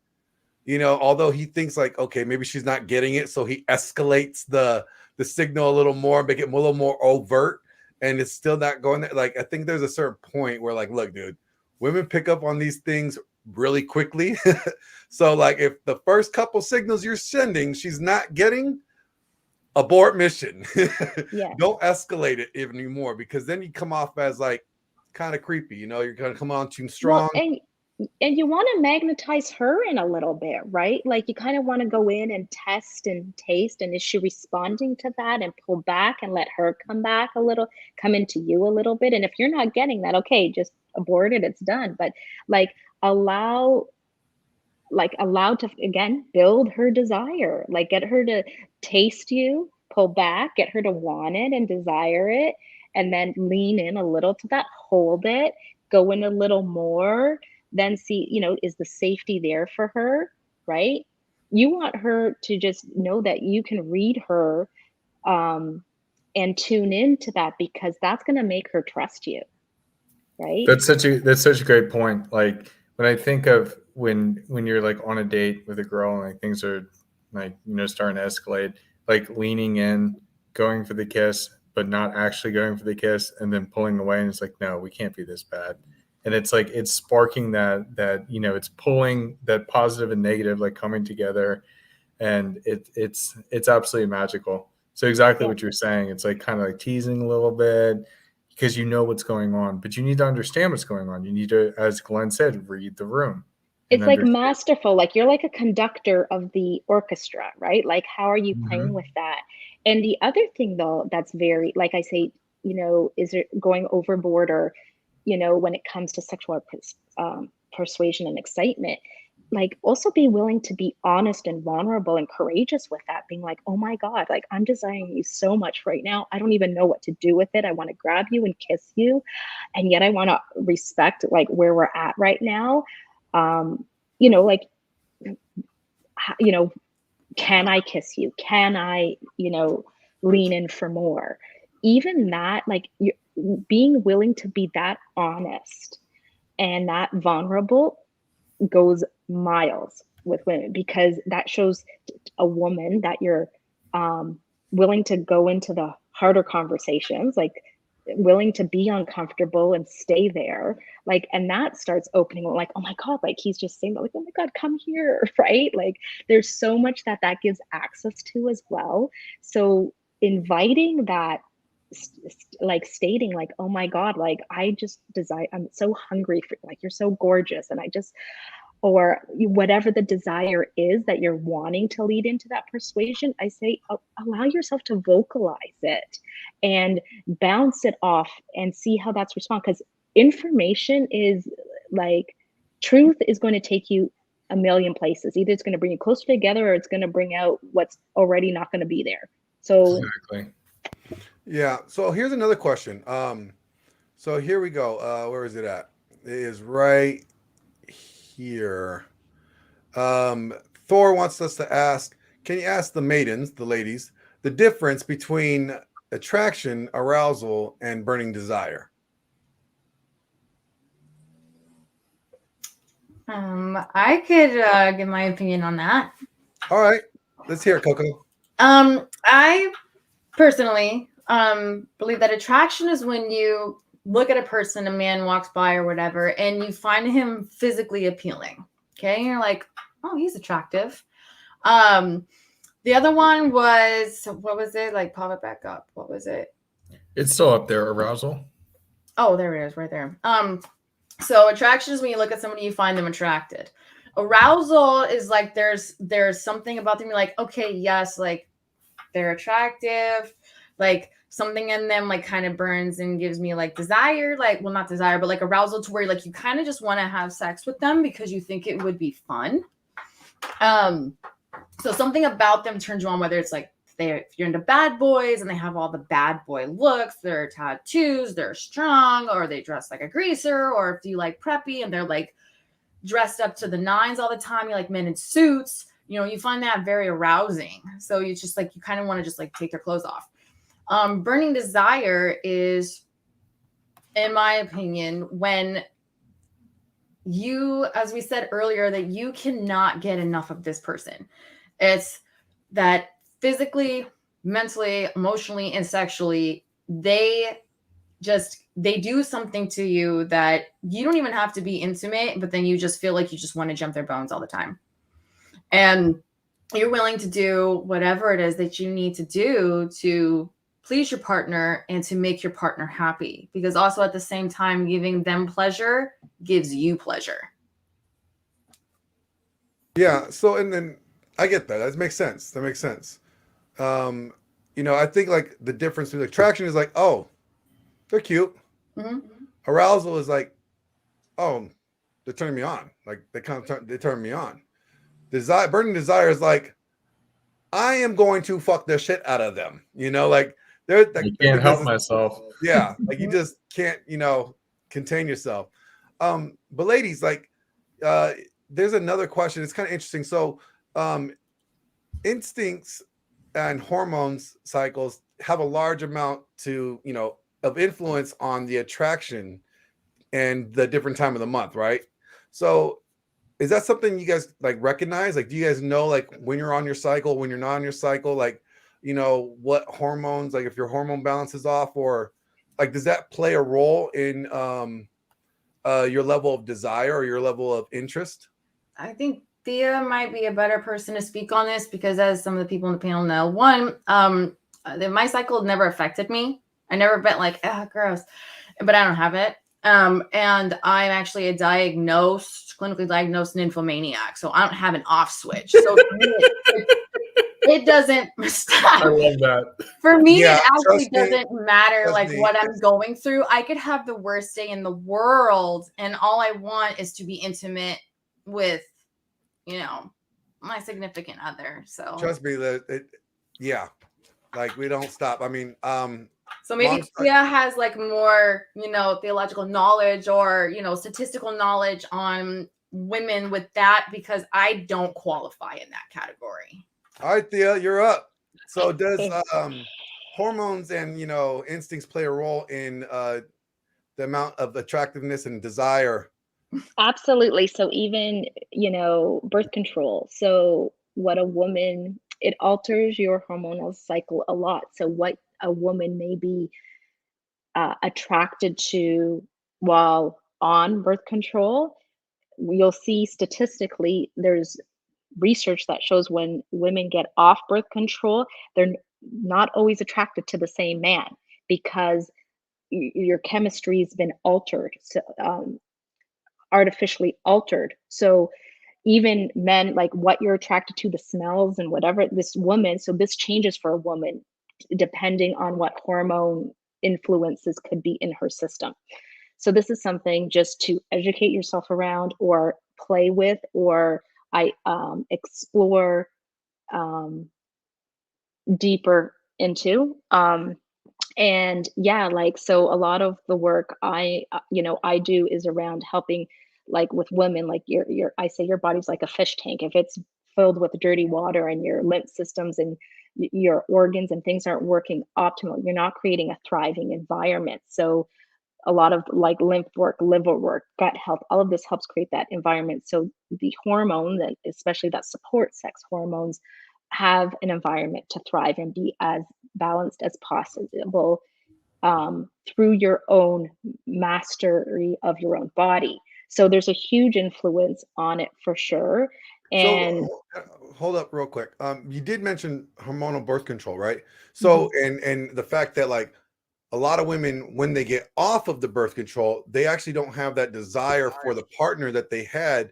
A: although he thinks like, okay, maybe she's not getting it. So he escalates the signal a little more, make it a little more overt, and it's still not going there. Like, I think there's a certain point where, like, look, dude, women pick up on these things really quickly. So, like, if the first couple signals you're sending, she's not getting, abort mission.
C: Yeah.
A: Don't escalate it even anymore, because then you come off as like kind of creepy. You're going to come on too strong.
C: Well, and you want to magnetize her in a little bit, right? Like, you kind of want to go in and test and taste, and is she responding to that, and pull back and let her come into you a little bit. And if you're not getting that, okay, just abort it, it's done. But like, allow to, again, build her desire, like, get her to taste you, pull back, get her to want it and desire it, and then lean in a little to that, hold it, go in a little more, then see, is the safety there for her, right? You want her to just know that you can read her, and tune into that, because that's going to make her trust you, right?
B: That's such a great point. Like, when I think of when you're like on a date with a girl and like things are like, starting to escalate, like leaning in, going for the kiss, but not actually going for the kiss, and then pulling away, and it's like, no, we can't be this bad. And it's like, it's sparking that it's pulling that positive and negative, like, coming together, and it's absolutely magical. So exactly what you're saying, it's like kind of like teasing a little bit, because you know what's going on, but you need to understand what's going on. You need to, as Glenn said, read the room.
C: It's like masterful, like you're like a conductor of the orchestra, right? Like, how are you playing with that? And the other thing, though, that's very, like I say, is it going overboard, or, when it comes to sexual persuasion and excitement, like, also be willing to be honest and vulnerable and courageous with that, being like, oh my God, like, I'm desiring you so much right now. I don't even know what to do with it. I want to grab you and kiss you. And yet I want to respect, like, where we're at right now. Like, can I kiss you? Can I, lean in for more? Even that, like, being willing to be that honest and that vulnerable goes miles with women, because that shows a woman that you're willing to go into the harder conversations, like, willing to be uncomfortable and stay there, like, and that starts opening, like, oh my God, like, he's just saying, like, oh my God, come here, right? Like, there's so much that gives access to as well. So inviting that, like, stating, like, oh my God, like, I just desire, I'm so hungry for, like, you're so gorgeous, and or whatever the desire is that you're wanting to lead into that persuasion, I say allow yourself to vocalize it and bounce it off and see how that's respond. Because information is like, truth is going to take you a million places. Either it's going to bring you closer together or it's going to bring out what's already not going to be there. So
B: Exactly.
A: Yeah. So here's another question. So here we go. Where is it at? It is right here. Thor wants us to ask, can you ask the maidens, the ladies, the difference between attraction, arousal, and burning desire?
D: I could give my opinion on that.
A: All right. Let's hear it, Coco.
D: I personally believe that attraction is when you look at a person, a man walks by or whatever, and you find him physically appealing. Okay, and you're like, oh, he's attractive. The other one was, what was it? Like, pop it back up. What was it?
B: It's still up there, arousal.
D: Oh, there it is, right there. So attraction is when you look at somebody, you find them attracted. Arousal is like there's something about them. You're like, okay, yes, like they're attractive, like something in them like kind of burns and gives me like desire, like, well, not desire, but like arousal to where like you kind of just want to have sex with them because you think it would be fun. So something about them turns you on, whether it's like if you're into bad boys and they have all the bad boy looks, their tattoos, they're strong, or they dress like a greaser, or if you like preppy and they're like dressed up to the nines all the time, you like men in suits, you know, you find that very arousing. So you just like, you kind of want to just like take their clothes off. Burning desire is, in my opinion, when you, as we said earlier, that you cannot get enough of this person. It's that physically, mentally, emotionally, and sexually, they do something to you that you don't even have to be intimate, but then you just feel like you just want to jump their bones all the time. And you're willing to do whatever it is that you need to do to please your partner and to make your partner happy. Because also at the same time, giving them pleasure gives you pleasure.
A: Yeah. So, and then I get that. That makes sense. That makes sense. You know, I think like the difference between attraction is like, oh, they're cute.
D: Mm-hmm.
A: Arousal is like, oh, they're turning me on. Like they turn me on. Burning desire is like, I am going to fuck the shit out of them. You know, like they're like,
B: You can't help myself.
A: Yeah, like you just can't, you know, contain yourself. But ladies, like, there's another question. It's kind of interesting. So, instincts and hormones cycles have a large amount to, you know, of influence on the attraction and the different time of the month, right? So is that something you guys like recognize? Like, do you guys know like when you're on your cycle, when you're not on your cycle, like, you know, what hormones, like if your hormone balance is off, or like, does that play a role in your level of desire or your level of interest?
D: I think Thea might be a better person to speak on this because, as some of the people in the panel know, one, my cycle never affected me. I never been like, ah, gross, but I don't have it. And I'm actually a clinically diagnosed nymphomaniac, so I don't have an off switch. So it doesn't stop.
B: I love that.
D: For me,
A: Yeah,
D: it actually
A: trust me,
D: doesn't matter
A: trust
D: like
A: me.
D: what I'm going through. I could have the worst day in the world, and all I want is to be intimate with, you know, my significant other. So
A: Trust me, yeah, like we don't stop. I mean,
D: so maybe Thea has like more, you know, theological knowledge or, you know, statistical knowledge on women with that, because I don't qualify in that category.
A: All right, Thea, you're up. So does hormones and, you know, instincts play a role in the amount of attractiveness and desire?
C: absolutely. So even, you know, birth control. So what a woman, it alters your hormonal cycle a lot. So what a woman may be attracted to while on birth control, you'll see statistically there's research that shows when women get off birth control, they're not always attracted to the same man because your chemistry's been altered, so artificially altered. So even men, like what you're attracted to, the smells and whatever this woman. So this changes for a woman depending on what hormone influences could be in her system. So this is something just to educate yourself around or play with, or I explore um, deeper into. And yeah, like, so a lot of the work I do is around helping, like with women, like I say your body's like a fish tank. If it's filled with dirty water and your lymph systems and your organs and things aren't working optimal, you're not creating a thriving environment. So a lot of like lymph work, liver work, gut health, all of this helps create that environment. So the hormones, and especially that support sex hormones, have an environment to thrive and be as balanced as possible through your own mastery of your own body. So there's a huge influence on it for sure. And
A: Hold up real quick. You did mention hormonal birth control, right? So and the fact that like a lot of women, when they get off of the birth control, they actually don't have that desire for the partner that they had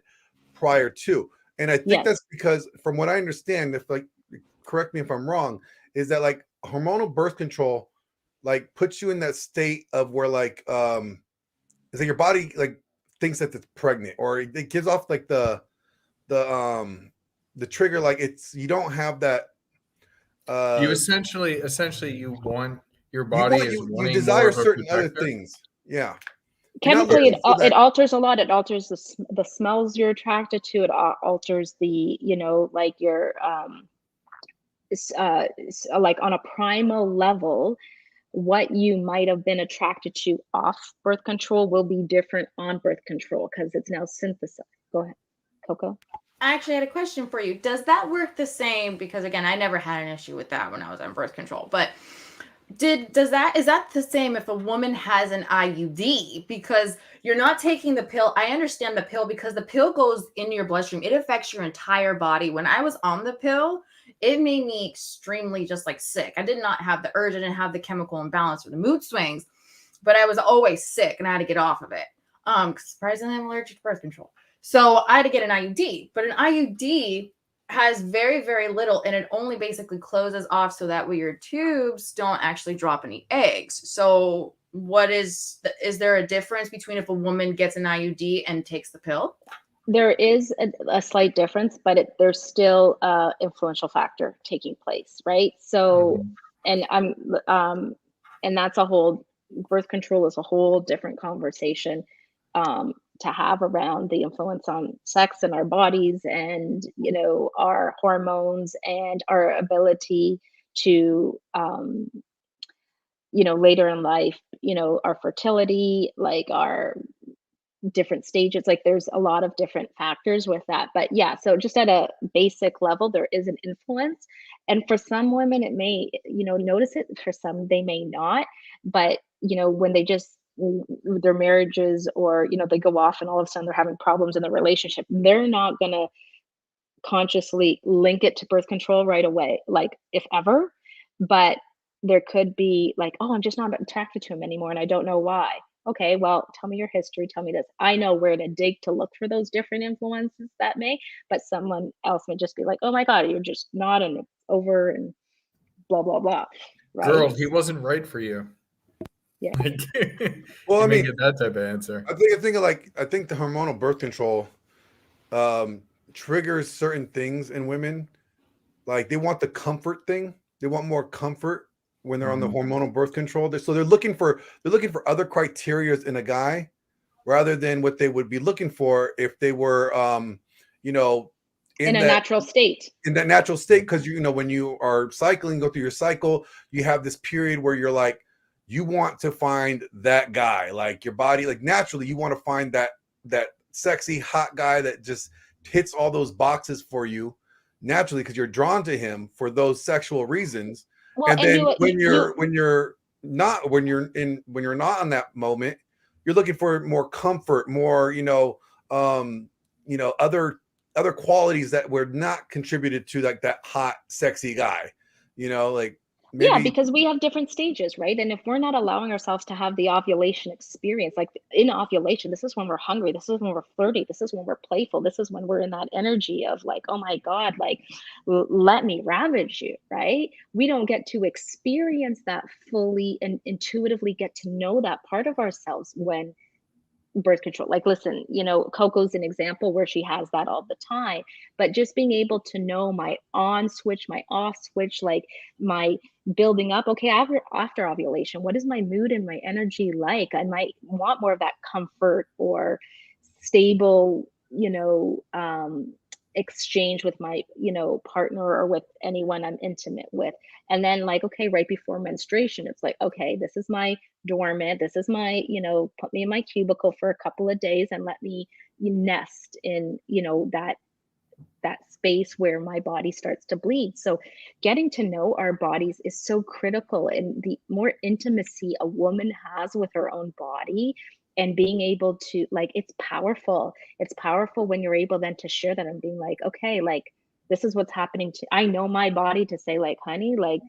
A: prior to. And I think
C: yes,
A: that's because, from what I understand, if like, correct me if I'm wrong, is that like hormonal birth control like puts you in that state of where like is that your body like thinks that it's pregnant, or it gives off like the trigger, like it's, you don't have that
B: You
A: uh
B: essentially you want your
A: you
B: body
A: want
B: is
A: you
B: wanting more
A: desire
B: of a
A: certain other
B: protector.
A: things. Yeah. You're not
C: chemically
A: looking for
C: it
A: that.
C: alters a lot. It alters the smells you're attracted to. It alters the, like your like on a primal level, what you might have been attracted to off birth control will be different on birth control because it's now synthesized. Go ahead, Coco.
D: I actually had a question for you. Does that work the same? Because again, I never had an issue with that when I was on birth control. But is that the same if a woman has an IUD? Because you're not taking the pill. I understand the pill because the pill goes into your bloodstream. It affects your entire body. When I was on the pill, it made me extremely just like sick. I did not have the urge. I didn't have the chemical imbalance or the mood swings, but I was always sick and I had to get off of it. Surprisingly, I'm allergic to birth control. So I had to get an IUD, but an IUD has very, very little, and it only basically closes off so that way your tubes don't actually drop any eggs. So is there a difference between if a woman gets an IUD and takes the pill?
C: There is a slight difference, but there's still a influential factor taking place, right? So, and and that's a whole, birth control is a whole different conversation to have around the influence on sex and our bodies and, our hormones and our ability to, later in life, our fertility, like our different stages, like there's a lot of different factors with that. But yeah, so just at a basic level, there is an influence. And for some women, it may, notice it. For some, they may not. But, when they just, their marriages or, they go off and all of a sudden they're having problems in the relationship, they're not going to consciously link it to birth control right away, like if ever. But there could be like, oh, I'm just not attracted to him anymore and I don't know why. Okay, well, tell me your history, tell me this. I know where to dig to look for those different influences that may, but someone else may just be like, oh my God, you're just not, and it's over and blah, blah, blah. Right?
B: Girl, he wasn't right for you.
C: Yeah.
A: Well,
B: You
A: I
B: may
A: mean,
B: get that type of answer.
A: I think the hormonal birth control triggers certain things in women. Like they want the comfort thing. They want more comfort when they're on the hormonal birth control. So they're looking for other criterias in a guy rather than what they would be looking for if they were
C: in a natural state.
A: In that natural state, because when you are cycling, go through your cycle, you have this period where you're like, you want to find that guy, like your body, like naturally you want to find that sexy hot guy that just hits all those boxes for you naturally because you're drawn to him for those sexual reasons.
C: Well,
A: And then when you're not on that moment, you're looking for more comfort, more other qualities that were not contributed to like that hot sexy guy, like
C: Yeah,
A: Maybe.
C: because we have different stages, right? And if we're not allowing ourselves to have the ovulation experience, like in ovulation, this is when we're hungry, this is when we're flirty, this is when we're playful, this is when we're in that energy of like, oh my God, like, let me ravage you, right? We don't get to experience that fully and intuitively get to know that part of ourselves when birth control. Like, listen, Coco's an example where she has that all the time, but just being able to know my on switch, my off switch, like my building up. Okay, after ovulation, what is my mood and my energy like? I might want more of that comfort or stable, exchange with my, partner or with anyone I'm intimate with. And then, like, okay, right before menstruation, it's like, okay, this is my dormant. This is my, put me in my cubicle for a couple of days and let me nest in, that space where my body starts to bleed. So getting to know our bodies is so critical. And the more intimacy a woman has with her own body and being able to, like, it's powerful. It's powerful when you're able then to share that and being like, okay, like, this is what's happening to, I know my body to say, like, honey, like,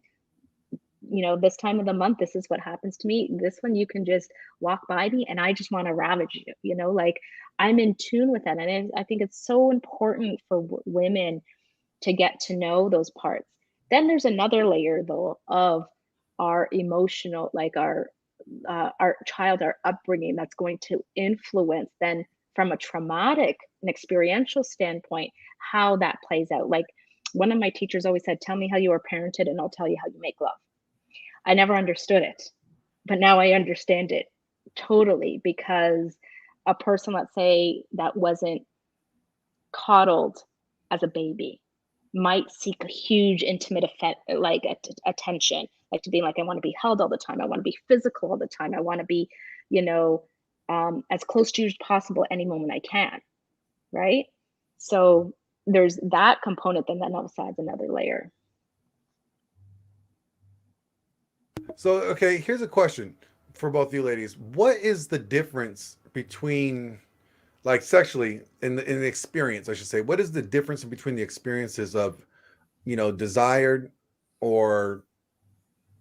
C: this time of the month, this is what happens to me. This one, you can just walk by me and I just want to ravage you, like, I'm in tune with that. And I think it's so important for women to get to know those parts. Then there's another layer though of our emotional, like our child, our upbringing, that's going to influence then from a traumatic and experiential standpoint, how that plays out. Like, one of my teachers always said, tell me how you were parented and I'll tell you how you make love. I never understood it, but now I understand it totally, because a person, let's say, that wasn't coddled as a baby might seek a huge intimate attention, like to be like, I want to be held all the time. I want to be physical all the time. I want to be, as close to you as possible any moment I can. Right. So there's that component, then that also adds another layer.
A: So, okay, here's a question for both you ladies. What is the difference between, like, sexually in the experience, I should say? What is the difference between the experiences of, desired or,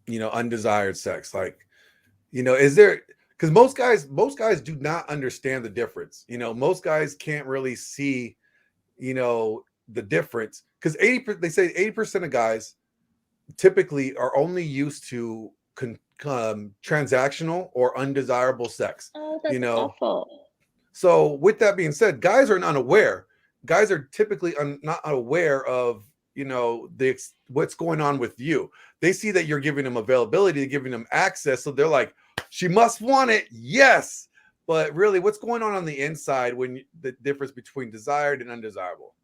A: undesired sex? Like, is there, because most guys do not understand the difference. Most guys can't really see, the difference, because they say 80% of guys typically are only used to transactional or undesirable sex.
C: Oh, that's awful.
A: So with that being said, guys are unaware. Guys are typically not aware of what's going on with you. They see that you're giving them availability, giving them access, so they're like, she must want it, yes. But really, what's going on the inside when the difference between desired and undesirable?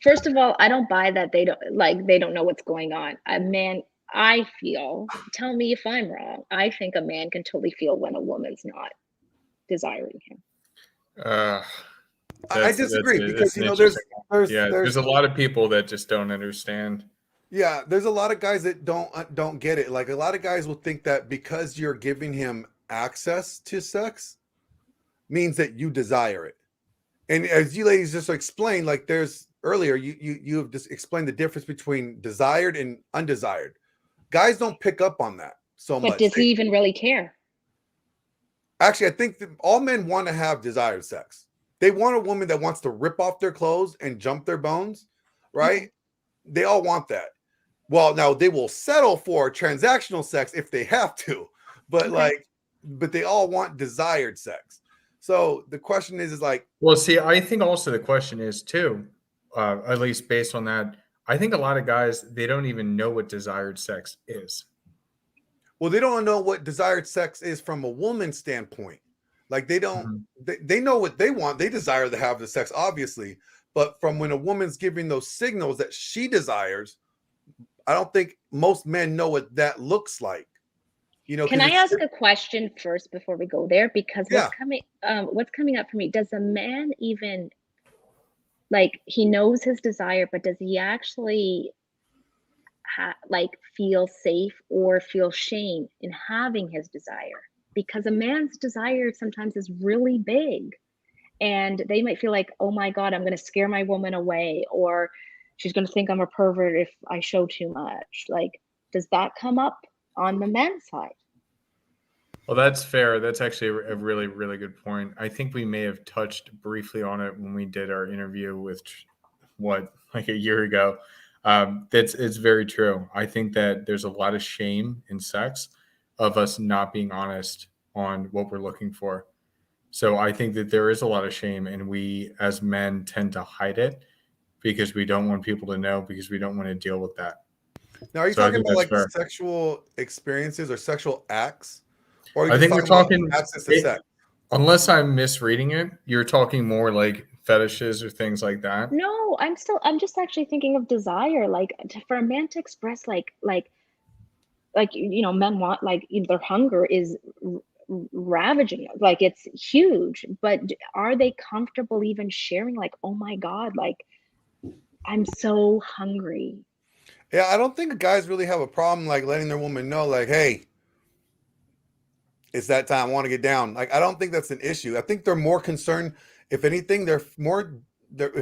C: First of all, I don't buy that they don't know what's going on. A man, I feel, tell me if I'm wrong, I think a man can totally feel when a woman's not desiring him.
A: I disagree, because
B: there's a lot of people that just don't understand.
A: Yeah, there's a lot of guys that don't get it. Like, a lot of guys will think that because you're giving him access to sex means that you desire it. And as you ladies just explained, like, there's earlier, you have just explained the difference between desired and undesired. Guys don't pick up on that so much.
C: But does he even really care?
A: Actually, I think that all men want to have desired sex. They want a woman that wants to rip off their clothes and jump their bones, right? Okay. They all want that. Well, now they will settle for transactional sex if they have to, but okay. But they all want desired sex. So the question is like,
B: well, see, I think also the question is too, at least based on that, I think a lot of guys, they don't even know what desired sex is.
A: Well, they don't know what desired sex is from a woman's standpoint. Like, they don't, they know what they want. They desire to have the sex, obviously. But from when a woman's giving those signals that she desires, I don't think most men know what that looks like.
C: Can I ask a question first before we go there? Because what's coming up for me, does a man even, like, he knows his desire, but does he actually feel safe or feel shame in having his desire? Because a man's desire sometimes is really big, and they might feel like, oh my God, I'm going to scare my woman away, or she's going to think I'm a pervert if I show too much. Like, Does that come up on the men's side?
B: Well, that's fair. That's actually a really, really good point. I think we may have touched briefly on it when we did our interview with like a year ago. It's very true. I think that there's a lot of shame in sex of us not being honest on what we're looking for. So I think that there is a lot of shame, and we as men tend to hide it because we don't want people to know, because we don't want to deal with that.
A: Now, are you
B: So I
A: talking
B: think
A: about
B: that's
A: like
B: fair.
A: sexual experiences or sexual acts? Or are you
B: I
A: just
B: think we're
A: talking
B: talking,
A: about access to sex?
B: unless I'm misreading it, you're talking more like fetishes or things like that.
C: No, I'm just actually thinking of desire, like for a man to express like men want, like their hunger is ravaging, like it's huge, but are they comfortable even sharing, like, oh my God, like I'm so hungry?
A: Yeah, I don't think guys really have a problem like letting their woman know, like, hey, it's that time. I want to get down. Like, I don't think that's an issue. I think they're more concerned. If anything, if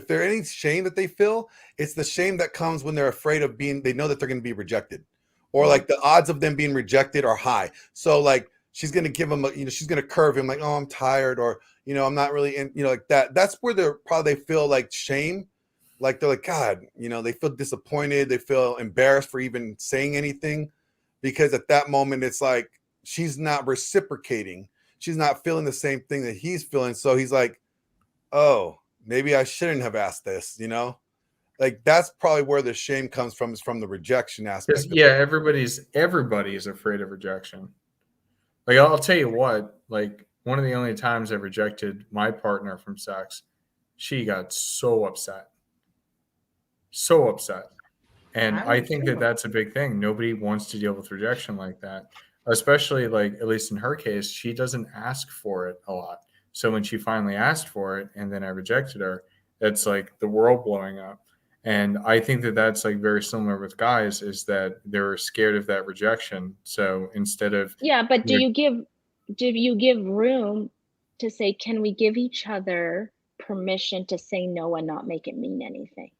A: there any shame that they feel, it's the shame that comes when they're afraid of they know that they're going to be rejected, or like the odds of them being rejected are high. So like she's going to give him, she's going to curve him like, oh, I'm tired, or, I'm not really in, like that. That's where they feel like shame. Like they're like, God, they feel disappointed. They feel embarrassed for even saying anything, because at that moment, it's like, she's not reciprocating. She's not feeling the same thing that he's feeling. So he's like, oh, maybe I shouldn't have asked this, Like that's probably where the shame comes from, is from the rejection aspect.
B: Yeah, everybody's afraid of rejection. Like I'll tell you what, like one of the only times I rejected my partner from sex, she got so upset. So upset. And I think that that's a big thing. Nobody wants to deal with rejection like that, especially like, at least in her case, she doesn't ask for it a lot. So when she finally asked for it and then I rejected her, it's like the world blowing up. And I think that that's like very similar with guys, is that they're scared of that rejection. So instead of,
C: Yeah, but do you give room to say, can we give each other permission to say no and not make it mean anything?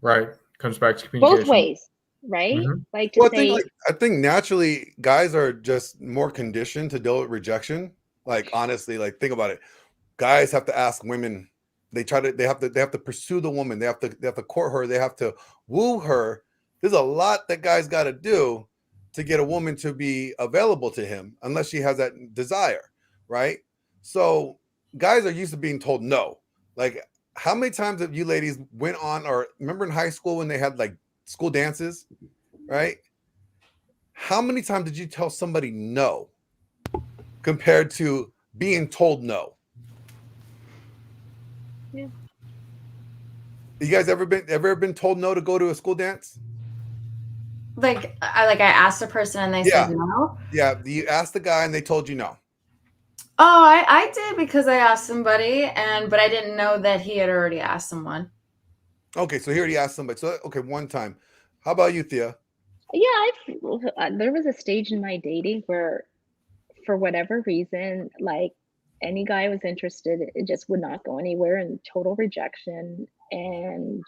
B: right, comes back to communication.
C: Both ways, right?
B: Mhm.
C: Like to say,
A: I think naturally guys are just more conditioned to deal with rejection. Like honestly, like think about it. Guys have to ask women. They have to pursue the woman. They have to court her. They have to woo her. There's a lot that guys got to do to get a woman to be available to him, unless she has that desire, right? So guys are used to being told no. Like, how many times have you ladies went on, or remember in high school when they had like school dances, right? How many times did you tell somebody no compared to being told no?
C: yeah.
A: You guys ever been told no to go to a school dance?
D: Like I asked a person and they said no.
A: Yeah, you asked the guy and they told you no.
D: Oh, I did, because I asked somebody, but I didn't know that he had already asked someone.
A: Okay, so he already asked somebody. So okay, one time. How about you, Thea?
C: Yeah, there was a stage in my dating where, for whatever reason, like any guy I was interested, it just would not go anywhere, and total rejection. And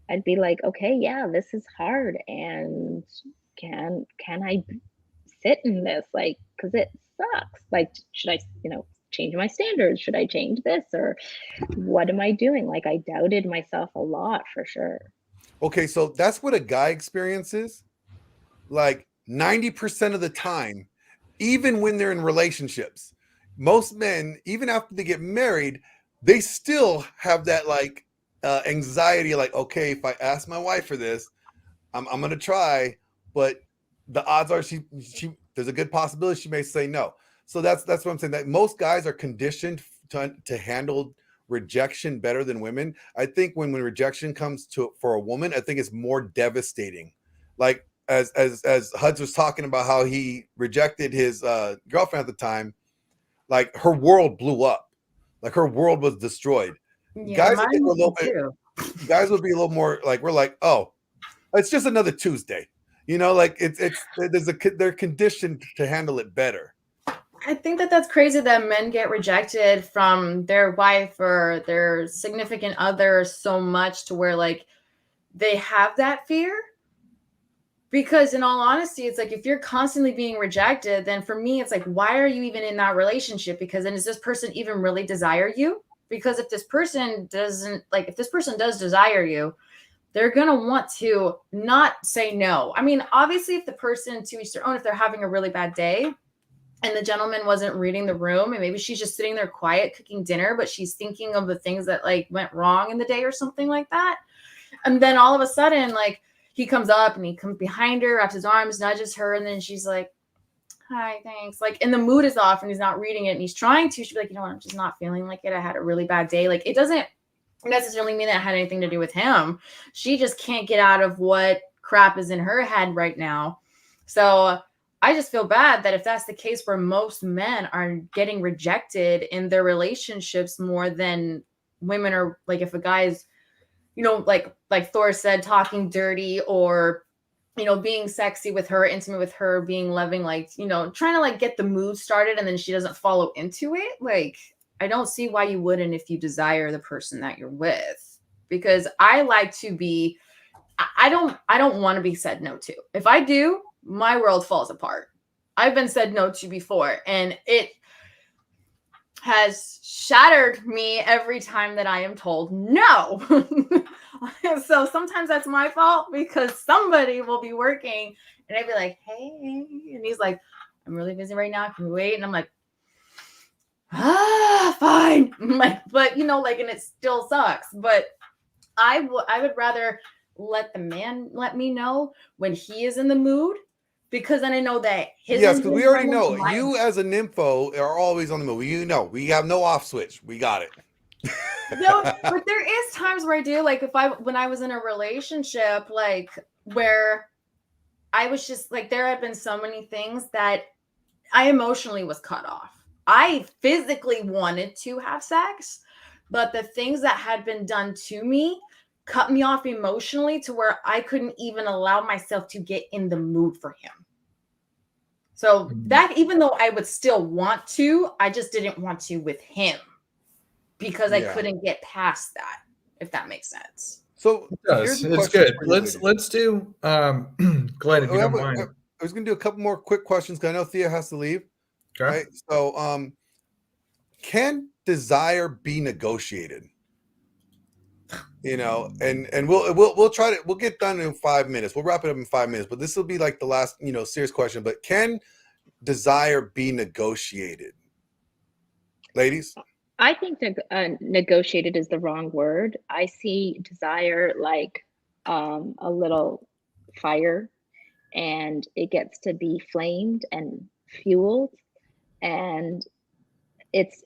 C: I'd be like, okay, yeah, this is hard, and can I sit in this, like, because it sucks. Like, should I change my standards? Should I change this, or what am I doing? Like, I doubted myself a lot, for sure.
A: Okay, so that's what a guy experiences. Like 90% of the time, even when they're in relationships, most men, even after they get married, they still have that like anxiety, like, okay, if I ask my wife for this, I'm gonna try, but the odds are she there's a good possibility she may say no. So that's what I'm saying, that most guys are conditioned to handle rejection better than women. I think when rejection comes for a woman, I think it's more devastating. Like as Huds was talking about how he rejected his girlfriend at the time, like her world blew up, like her world was destroyed.
D: Yeah,
A: Guys would be a little more like, we're like, oh, it's just another Tuesday, like they're conditioned to handle it better.
D: I think that's crazy that men get rejected from their wife or their significant other so much to where like they have that fear. Because in all honesty, it's like if you're constantly being rejected, then for me, it's like, why are you even in that relationship? Because then, does this person even really desire you? Because if this person doesn't, like, if this person does desire you, they're going to want to not say no. I mean, obviously, if the person, to each their own, if they're having a really bad day and the gentleman wasn't reading the room, and maybe she's just sitting there quiet cooking dinner, but she's thinking of the things that like went wrong in the day or something like that. And then all of a sudden, like, he comes up and he comes behind her, wraps his arms, nudges her, and then she's like, hi, thanks. Like, and the mood is off and he's not reading it and he's trying to. She'd be like, you know what, I'm just not feeling like it. I had a really bad day. Like, it doesn't necessarily mean that it had anything to do with him. She just can't get out of what crap is in her head right now. So I just feel bad that if that's the case where most men are getting rejected in their relationships more than women are, like if a guy's, you know, like Thor said, talking dirty or, you know, being sexy with her, intimate with her, being loving, like, you know, trying to like get the mood started and then she doesn't follow into it. Like, I don't see why you wouldn't if you desire the person that you're with, because I like to be, I don't want to be said no to. If I do, my world falls apart. I've been said no to before and it has shattered me every time that I am told no. So sometimes that's my fault because somebody will be working and I'd be like, hey, and he's like, I'm really busy right now. Can we wait? And I'm like, fine. Like, but you know, like, and it still sucks. But I would rather let the man let me know when he is in the mood, because then I know that
A: yes, because we already know you as a nympho are always on the move. You know, we have no off switch. We got it.
D: No, but there is times where I do, like when I was in a relationship, like where I was just like, there had been so many things that I emotionally was cut off. I physically wanted to have sex, but the things that had been done to me cut me off emotionally to where I couldn't even allow myself to get in the mood for him. So that, even though I would still want to, I just didn't want to with him because I couldn't get past that, if that makes sense.
A: So
B: it does. It's good. Let's do Glenn, if you don't mind.
A: I was gonna do a couple more quick questions because I know Thea has to leave.
B: Okay.
A: Right. So can desire be negotiated? You know, and we'll try to, we'll get done in 5 minutes. We'll wrap it up in 5 minutes, but this will be like the last, you know, serious question. But can desire be negotiated? Ladies?
C: I think that negotiated is the wrong word. I see desire like a little fire, and it gets to be flamed and fueled, and it's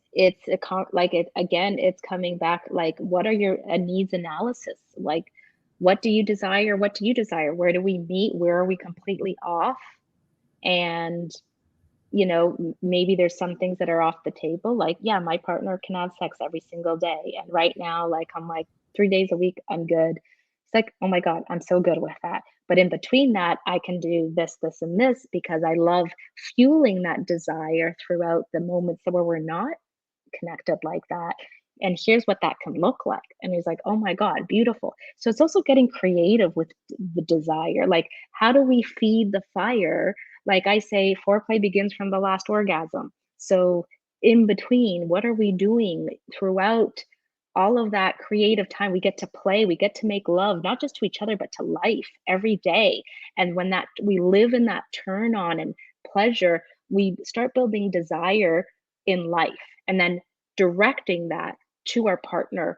C: coming back, like, what are your needs analysis, like, what do you desire, where do we meet, where are we completely off, and you know, maybe there's some things that are off the table, like, yeah, my partner can have sex every single day, and right now, like, I'm like 3 days a week I'm good. It's like, oh my god, I'm so good with that, but in between that I can do this, this, and this, because I love fueling that desire throughout the moments where we're not connected like that, and here's what that can look like, and he's like, oh my god, beautiful. So it's also getting creative with the desire, like, how do we feed the fire? Like I say, foreplay begins from the last orgasm. So in between, what are we doing throughout all of that creative time? We get to play, we get to make love, not just to each other, but to life every day. And when that we live in that turn on and pleasure, we start building desire in life, and then directing that to our partner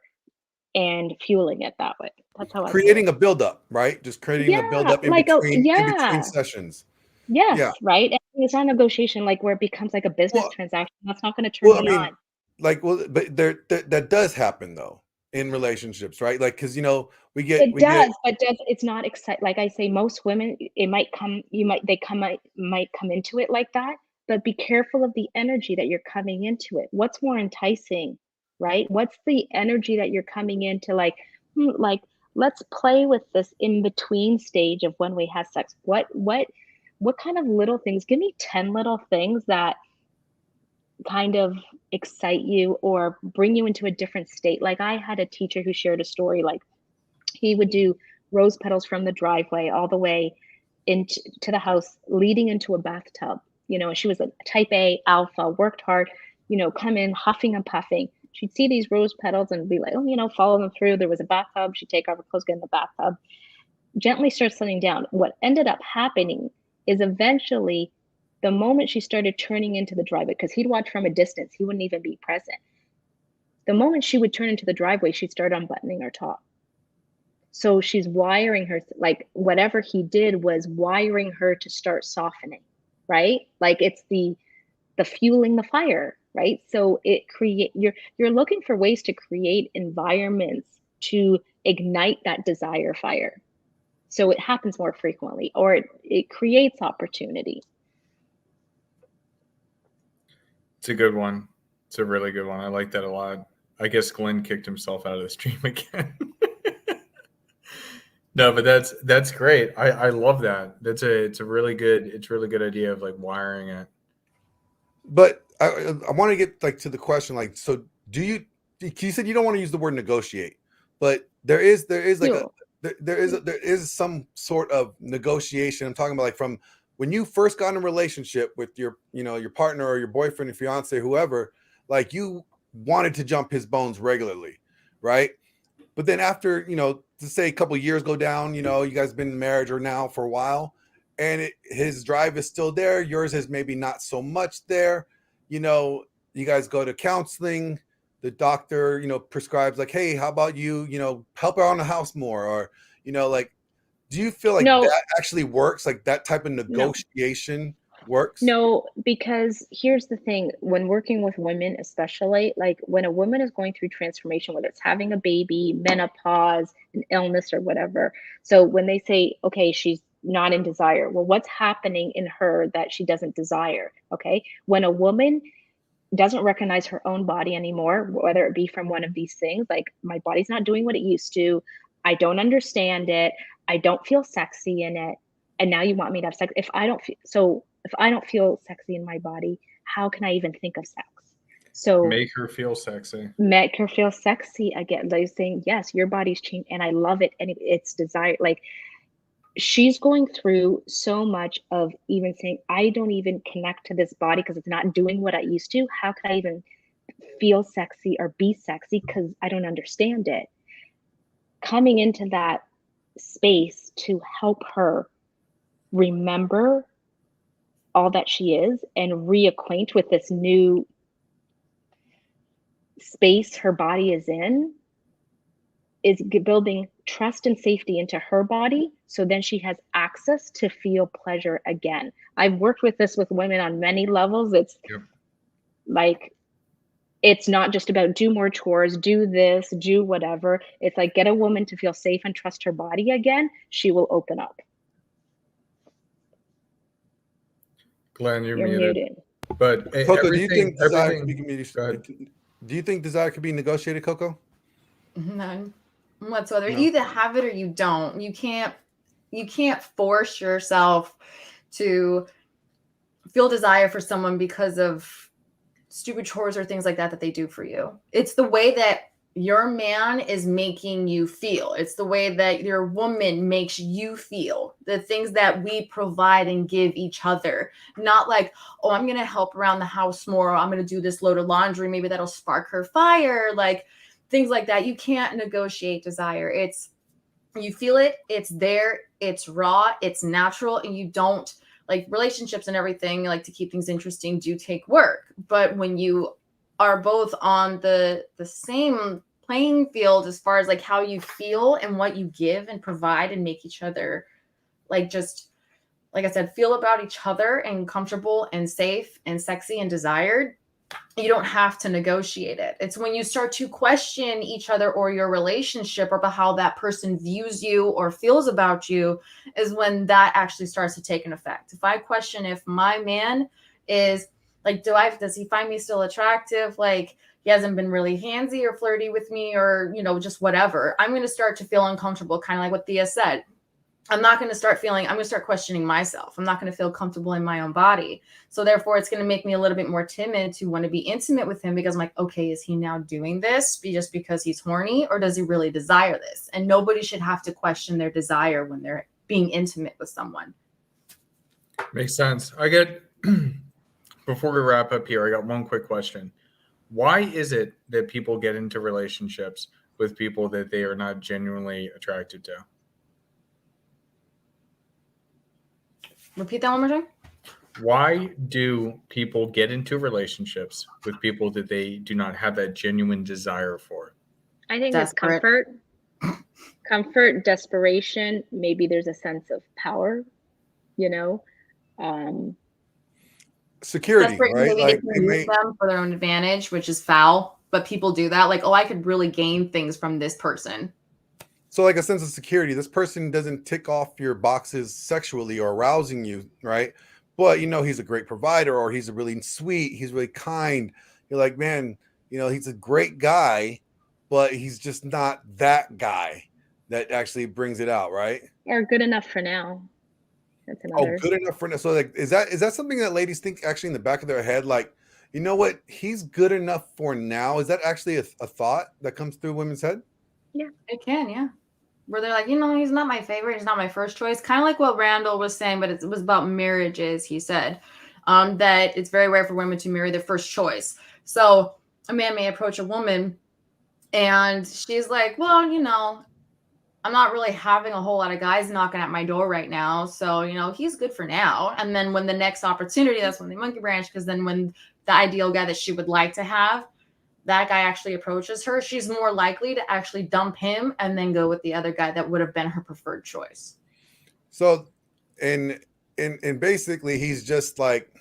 C: and fueling it that way. That's how I
A: creating a buildup, right? Just creating a buildup in between sessions.
C: Yes,
A: yeah.
C: Right. And it's not a negotiation, like where it becomes like a business transaction. That's not going to turn me on.
A: Like, but that does happen though in relationships, right? Like, because you know
C: it's not exciting. Like I say, most women, it might come, might come into it like that, but be careful of the energy that you're coming into it. What's more enticing, right? What's the energy that you're coming into? Like, let's play with this in between stage of when we have sex. What kind of little things? Give me 10 little things that kind of excite you or bring you into a different state. Like, I had a teacher who shared a story, like he would do rose petals from the driveway all the way into the house, leading into a bathtub, you know, and she was a type A alpha, worked hard, you know, come in huffing and puffing. She'd see these rose petals and be like, oh, you know, follow them through. There was a bathtub. She'd take off her clothes, get in the bathtub, gently start slowing down. What ended up happening is eventually the moment she started turning into the driveway, because he'd watch from a distance, he wouldn't even be present. The moment she would turn into the driveway, she'd start unbuttoning her top. So she's wiring her, like whatever he did was wiring her to start softening, right? Like it's the fueling the fire, right? So you're looking for ways to create environments to ignite that desire fire. So it happens more frequently, or it creates opportunity.
B: It's a good one. It's a really good one. I like that a lot. I guess Glenn kicked himself out of the stream again. No, but that's great. I love that. It's a really good idea of like wiring it.
A: But I want to get like to the question, like, so you said you don't want to use the word negotiate, but there is like there is some sort of negotiation. I'm talking about like from when you first got in a relationship with your, you know, your partner or your boyfriend, your fiance, whoever, like you wanted to jump his bones regularly, right? But then after, you know, to say a couple of years go down, you know, you guys been in marriage or now for a while, and his drive is still there. Yours is maybe not so much there. You know, you guys go to counseling. The doctor, you know, prescribes like, hey, how about you know, help around the house more? Or, you know, like, do you feel like that actually works? Like that type of negotiation works?
C: No, because here's the thing. When working with women, especially, like when a woman is going through transformation, whether it's having a baby, menopause, an illness or whatever. So when they say, okay, she's not in desire, well, what's happening in her that she doesn't desire? Okay. When a woman doesn't recognize her own body anymore, whether it be from one of these things, like my body's not doing what it used to, I don't understand it, I don't feel sexy in it, and now you want me to have sex. If I don't feel sexy in my body, how can I even think of sex? So
B: make her feel sexy.
C: Make her feel sexy again. Like saying, yes, your body's changed and I love it and it's desire. Like she's going through so much of even saying, I don't even connect to this body because it's not doing what I used to. How can I even feel sexy or be sexy because I don't understand it? Coming into that space to help her remember all that she is and reacquaint with this new space her body is in is building trust and safety into her body. So then she has access to feel pleasure again. I've worked with this with women on many levels. It's like, it's not just about do more chores, do this, do whatever. It's like get a woman to feel safe and trust her body again. She will open up.
B: Glenn, you're muted. But
A: Coco, do you think desire could be negotiated, Coco?
D: None whatsoever.
A: No.
D: You either have it or you don't. You can't force yourself to feel desire for someone because of stupid chores or things like that they do for you. It's the way that your man is making you feel. It's the way that your woman makes you feel. The things that we provide and give each other. Not like, oh, I'm going to help around the house more. Or I'm going to do this load of laundry. Maybe that'll spark her fire. Like things like that. You can't negotiate desire. You feel it. It's there. It's raw. It's natural. And you don't, like relationships and everything, like to keep things interesting, do take work. But when you are both on the same playing field as far as like how you feel and what you give and provide and make each other like just like I said, feel about each other and comfortable and safe and sexy and desired, you don't have to negotiate it. It's when you start to question each other or your relationship or about how that person views you or feels about you is when that actually starts to take an effect. If I question if my man is like, does he find me still attractive? Like he hasn't been really handsy or flirty with me or, you know, just whatever. I'm going to start to feel uncomfortable, kind of like what Thea said. I'm going to start questioning myself. I'm not going to feel comfortable in my own body. So therefore it's going to make me a little bit more timid to want to be intimate with him because I'm like, okay, is he now doing this just because he's horny or does he really desire this? And nobody should have to question their desire when they're being intimate with someone.
B: Makes sense. I get, before we wrap up here, I got one quick question. Why is it that people get into relationships with people that they are not genuinely attracted to?
D: Repeat that one more time.
B: Why do people get into relationships with people that they do not have that genuine desire for?
C: I think
D: Desperate.
C: it's comfort, desperation. Maybe there's a sense of power, you know.
A: Security,
D: Desperate,
A: right?
D: maybe
A: Like
D: they
A: they
D: can
A: may.
D: use them for their own advantage, which is foul. But people do that. Like, oh, I could really gain things from this person.
A: So like a sense of security. This person doesn't tick off your boxes sexually or arousing you, right? But you know he's a great provider, or he's a really sweet, he's really kind. You're like, man, you know, he's a great guy, but he's just not that guy that actually brings it out, right?
C: Or good enough for now. That's
A: Oh,
C: another.
A: good enough for now. So like is that something that ladies think actually in the back of their head, like, you know what, he's good enough for now? Is that actually a thought that comes through women's head?
D: It can, yeah. Where they're like, he's not my favorite. He's not my first choice. Kind of like what Randall was saying, but it was about marriages. He said that it's very rare for women to marry their first choice. So a man may approach a woman and she's like, well, I'm not really having a whole lot of guys knocking at my door right now. So, he's good for now. And then when the next opportunity, that's when they monkey branch, because then when the ideal guy that she would like to have, that guy actually approaches her, she's more likely to actually dump him and then go with the other guy that would have been her preferred choice.
A: So and basically he's just like,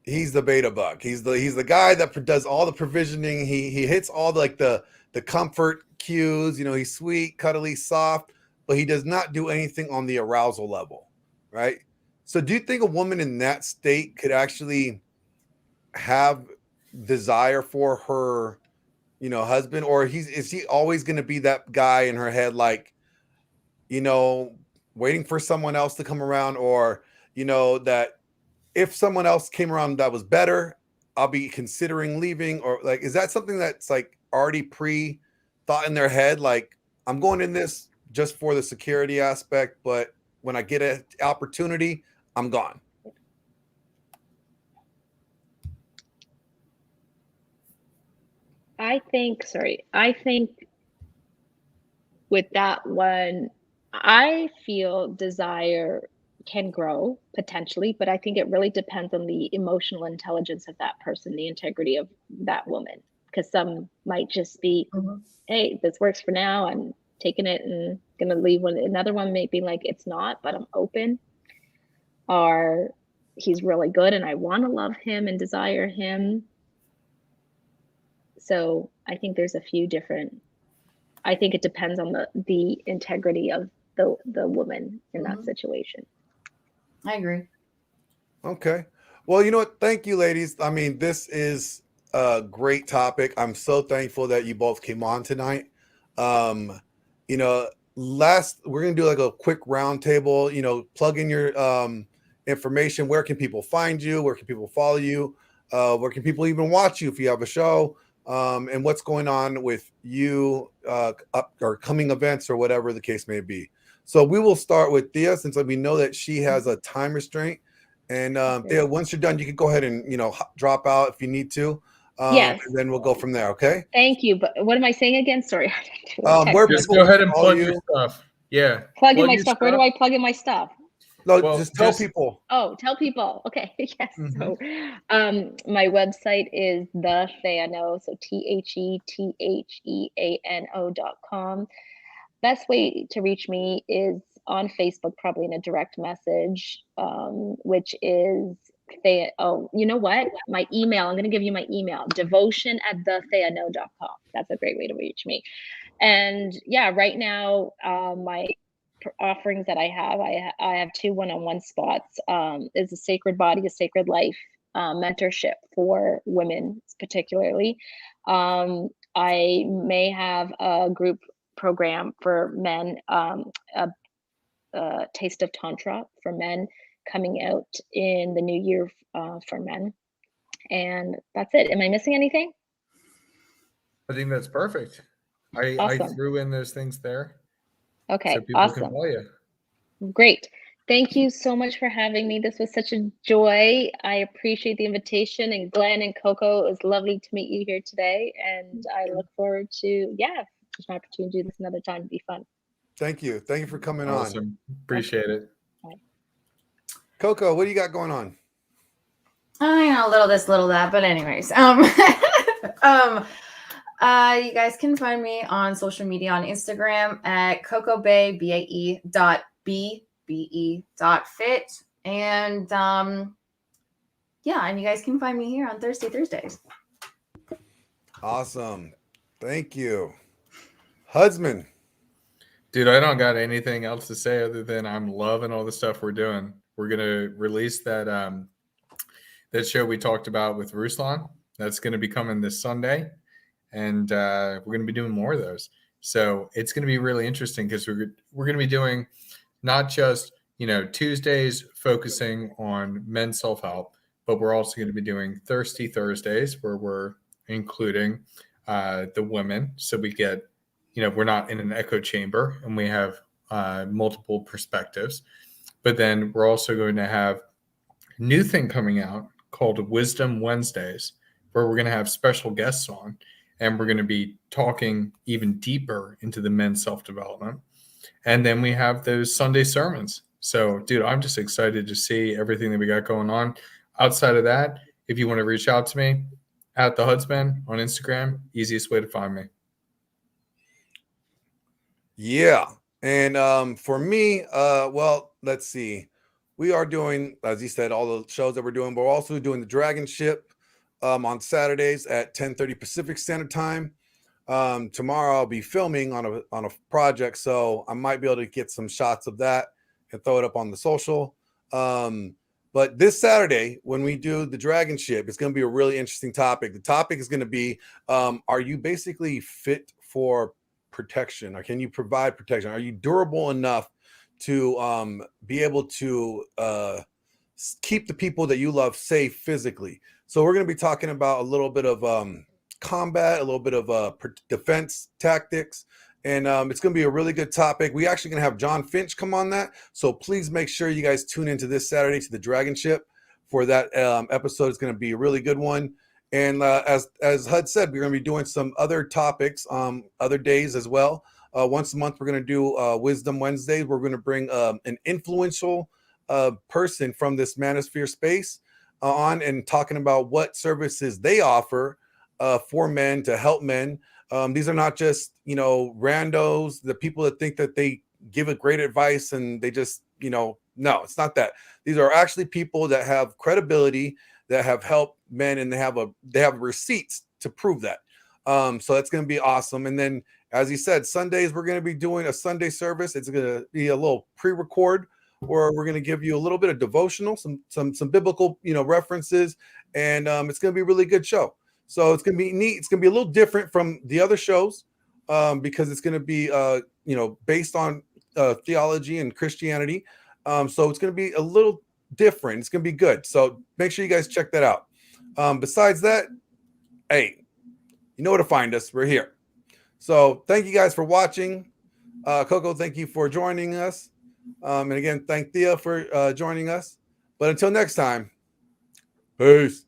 A: he's the beta bug. He's the guy that does all the provisioning. He hits all the comfort cues. You know, he's sweet, cuddly, soft, but he does not do anything on the arousal level, right? So do you think a woman in that state could actually have desire for her, husband, or is he always going to be that guy in her head, like, waiting for someone else to come around, or that if someone else came around that was better, I'll be considering leaving? Or like, is that something that's like already pre-thought in their head? Like, I'm going in this just for the security aspect, but when I get an opportunity, I'm gone.
C: I think with that one, I feel desire can grow potentially, but I think it really depends on the emotional intelligence of that person, the integrity of that woman. Because some might just be, hey, this works for now, I'm taking it and gonna leave. When another one may be like, it's not, but I'm open. Or he's really good and I want to love him and desire him. So I think there's a few different. I think it depends on the integrity of the woman in that situation.
D: I agree.
A: Okay. Well, you know what? Thank you, ladies. I mean, this is a great topic. I'm so thankful that you both came on tonight. We're gonna do like a quick roundtable. Plug in your information. Where can people find you? Where can people follow you? Where can people even watch you if you have a show? And what's going on with you, up or coming events or whatever the case may be. So we will start with Thea, since we know that she has a time restraint. And Thea, once you're done, you can go ahead and drop out if you need to.
C: Yes.
A: And then we'll go from there. Okay.
C: Thank you. But what am I saying again? Sorry.
B: Just go ahead and plug your stuff. Yeah.
C: Plug in my stuff. Where do I plug in my stuff?
A: No, just tell people.
C: Oh, tell people. Okay. Yes. So my website is the Theano, so TheTheano.com. Best way to reach me is on Facebook, probably in a direct message, which is you know what? My email, I'm going to give you my email, devotion@thetheano.com. That's a great way to reach me. And yeah, right now, my offerings that I have two one-on-one spots. Is a Sacred Body, a Sacred Life mentorship for women, particularly. I may have a group program for men, a Taste of Tantra for men, coming out in the new year for men. And that's it. Am I missing anything?
B: I think that's perfect. I
C: Awesome.
B: threw in those things there.
C: Okay,
B: so people
C: awesome.
B: can follow you.
C: Great. Thank you so much for having me. This was such a joy. I appreciate the invitation. And Glenn and Coco, it was lovely to meet you here today. And I look forward to, just an opportunity to do this another time. It'd be fun.
A: Thank you. Thank you for coming on.
B: Awesome. Appreciate it.
C: Bye.
A: Coco, what do you got going on?
D: I know, a little this, little that, but anyways, you guys can find me on social media on Instagram at CocoBae, BAE.BBE.fit. And and you guys can find me here on Thursdays.
A: Awesome. Thank you. Husband.
B: Dude, I don't got anything else to say other than I'm loving all the stuff we're doing. We're going to release that that show we talked about with Ruslan. That's going to be coming this Sunday. And we're going to be doing more of those. So it's going to be really interesting because we're going to be doing not just, Tuesdays focusing on men's self-help, but we're also going to be doing Thirsty Thursdays where we're including the women. So we get, we're not in an echo chamber and we have multiple perspectives. But then we're also going to have a new thing coming out called Wisdom Wednesdays, where we're going to have special guests on. And we're going to be talking even deeper into the men's self-development. And then we have those Sunday sermons. So, dude, I'm just excited to see everything that we got going on. Outside of that, if you want to reach out to me, at the Husband on Instagram, easiest way to find me.
A: Yeah. And for me, let's see. We are doing, as you said, all the shows that we're doing, but we're also doing the Dragon Ship on Saturdays at 10:30 Pacific Standard Time. Tomorrow I'll be filming on a project, so I might be able to get some shots of that and throw it up on the social. But this Saturday, when we do the Dragon Ship, it's going to be a really interesting topic. The topic is going to be, are you basically fit for protection, or can you provide protection? Are you durable enough to be able to keep the people that you love safe physically? So we're going to be talking about a little bit of combat, a little bit of defense tactics, and it's going to be a really good topic. We actually going to have John Finch come on that, so please make sure you guys tune into this Saturday to the Dragon Ship for that episode. It's going to be a really good one. And as Hud said, we're going to be doing some other topics other days as well. Once a month, we're going to do Wisdom Wednesdays. We're going to bring an influential person from this manosphere space on and talking about what services they offer for men to help men. These are not just, randos, the people that think that they give a great advice and they just, no, it's not that. These are actually people that have credibility, that have helped men, and they have receipts to prove that. So that's going to be awesome. And then, as he said, Sundays, we're going to be doing a Sunday service. It's going to be a little pre-record, where we're going to give you a little bit of devotional, some biblical, references, and it's going to be a really good show. So it's going to be neat. It's going to be a little different from the other shows because it's going to be, based on theology and Christianity. So it's going to be a little different. It's going to be good. So make sure you guys check that out. Besides that, hey, you know where to find us. We're here. So thank you guys for watching. Coco, thank you for joining us. And again, thank Thea for joining us. But until next time, peace.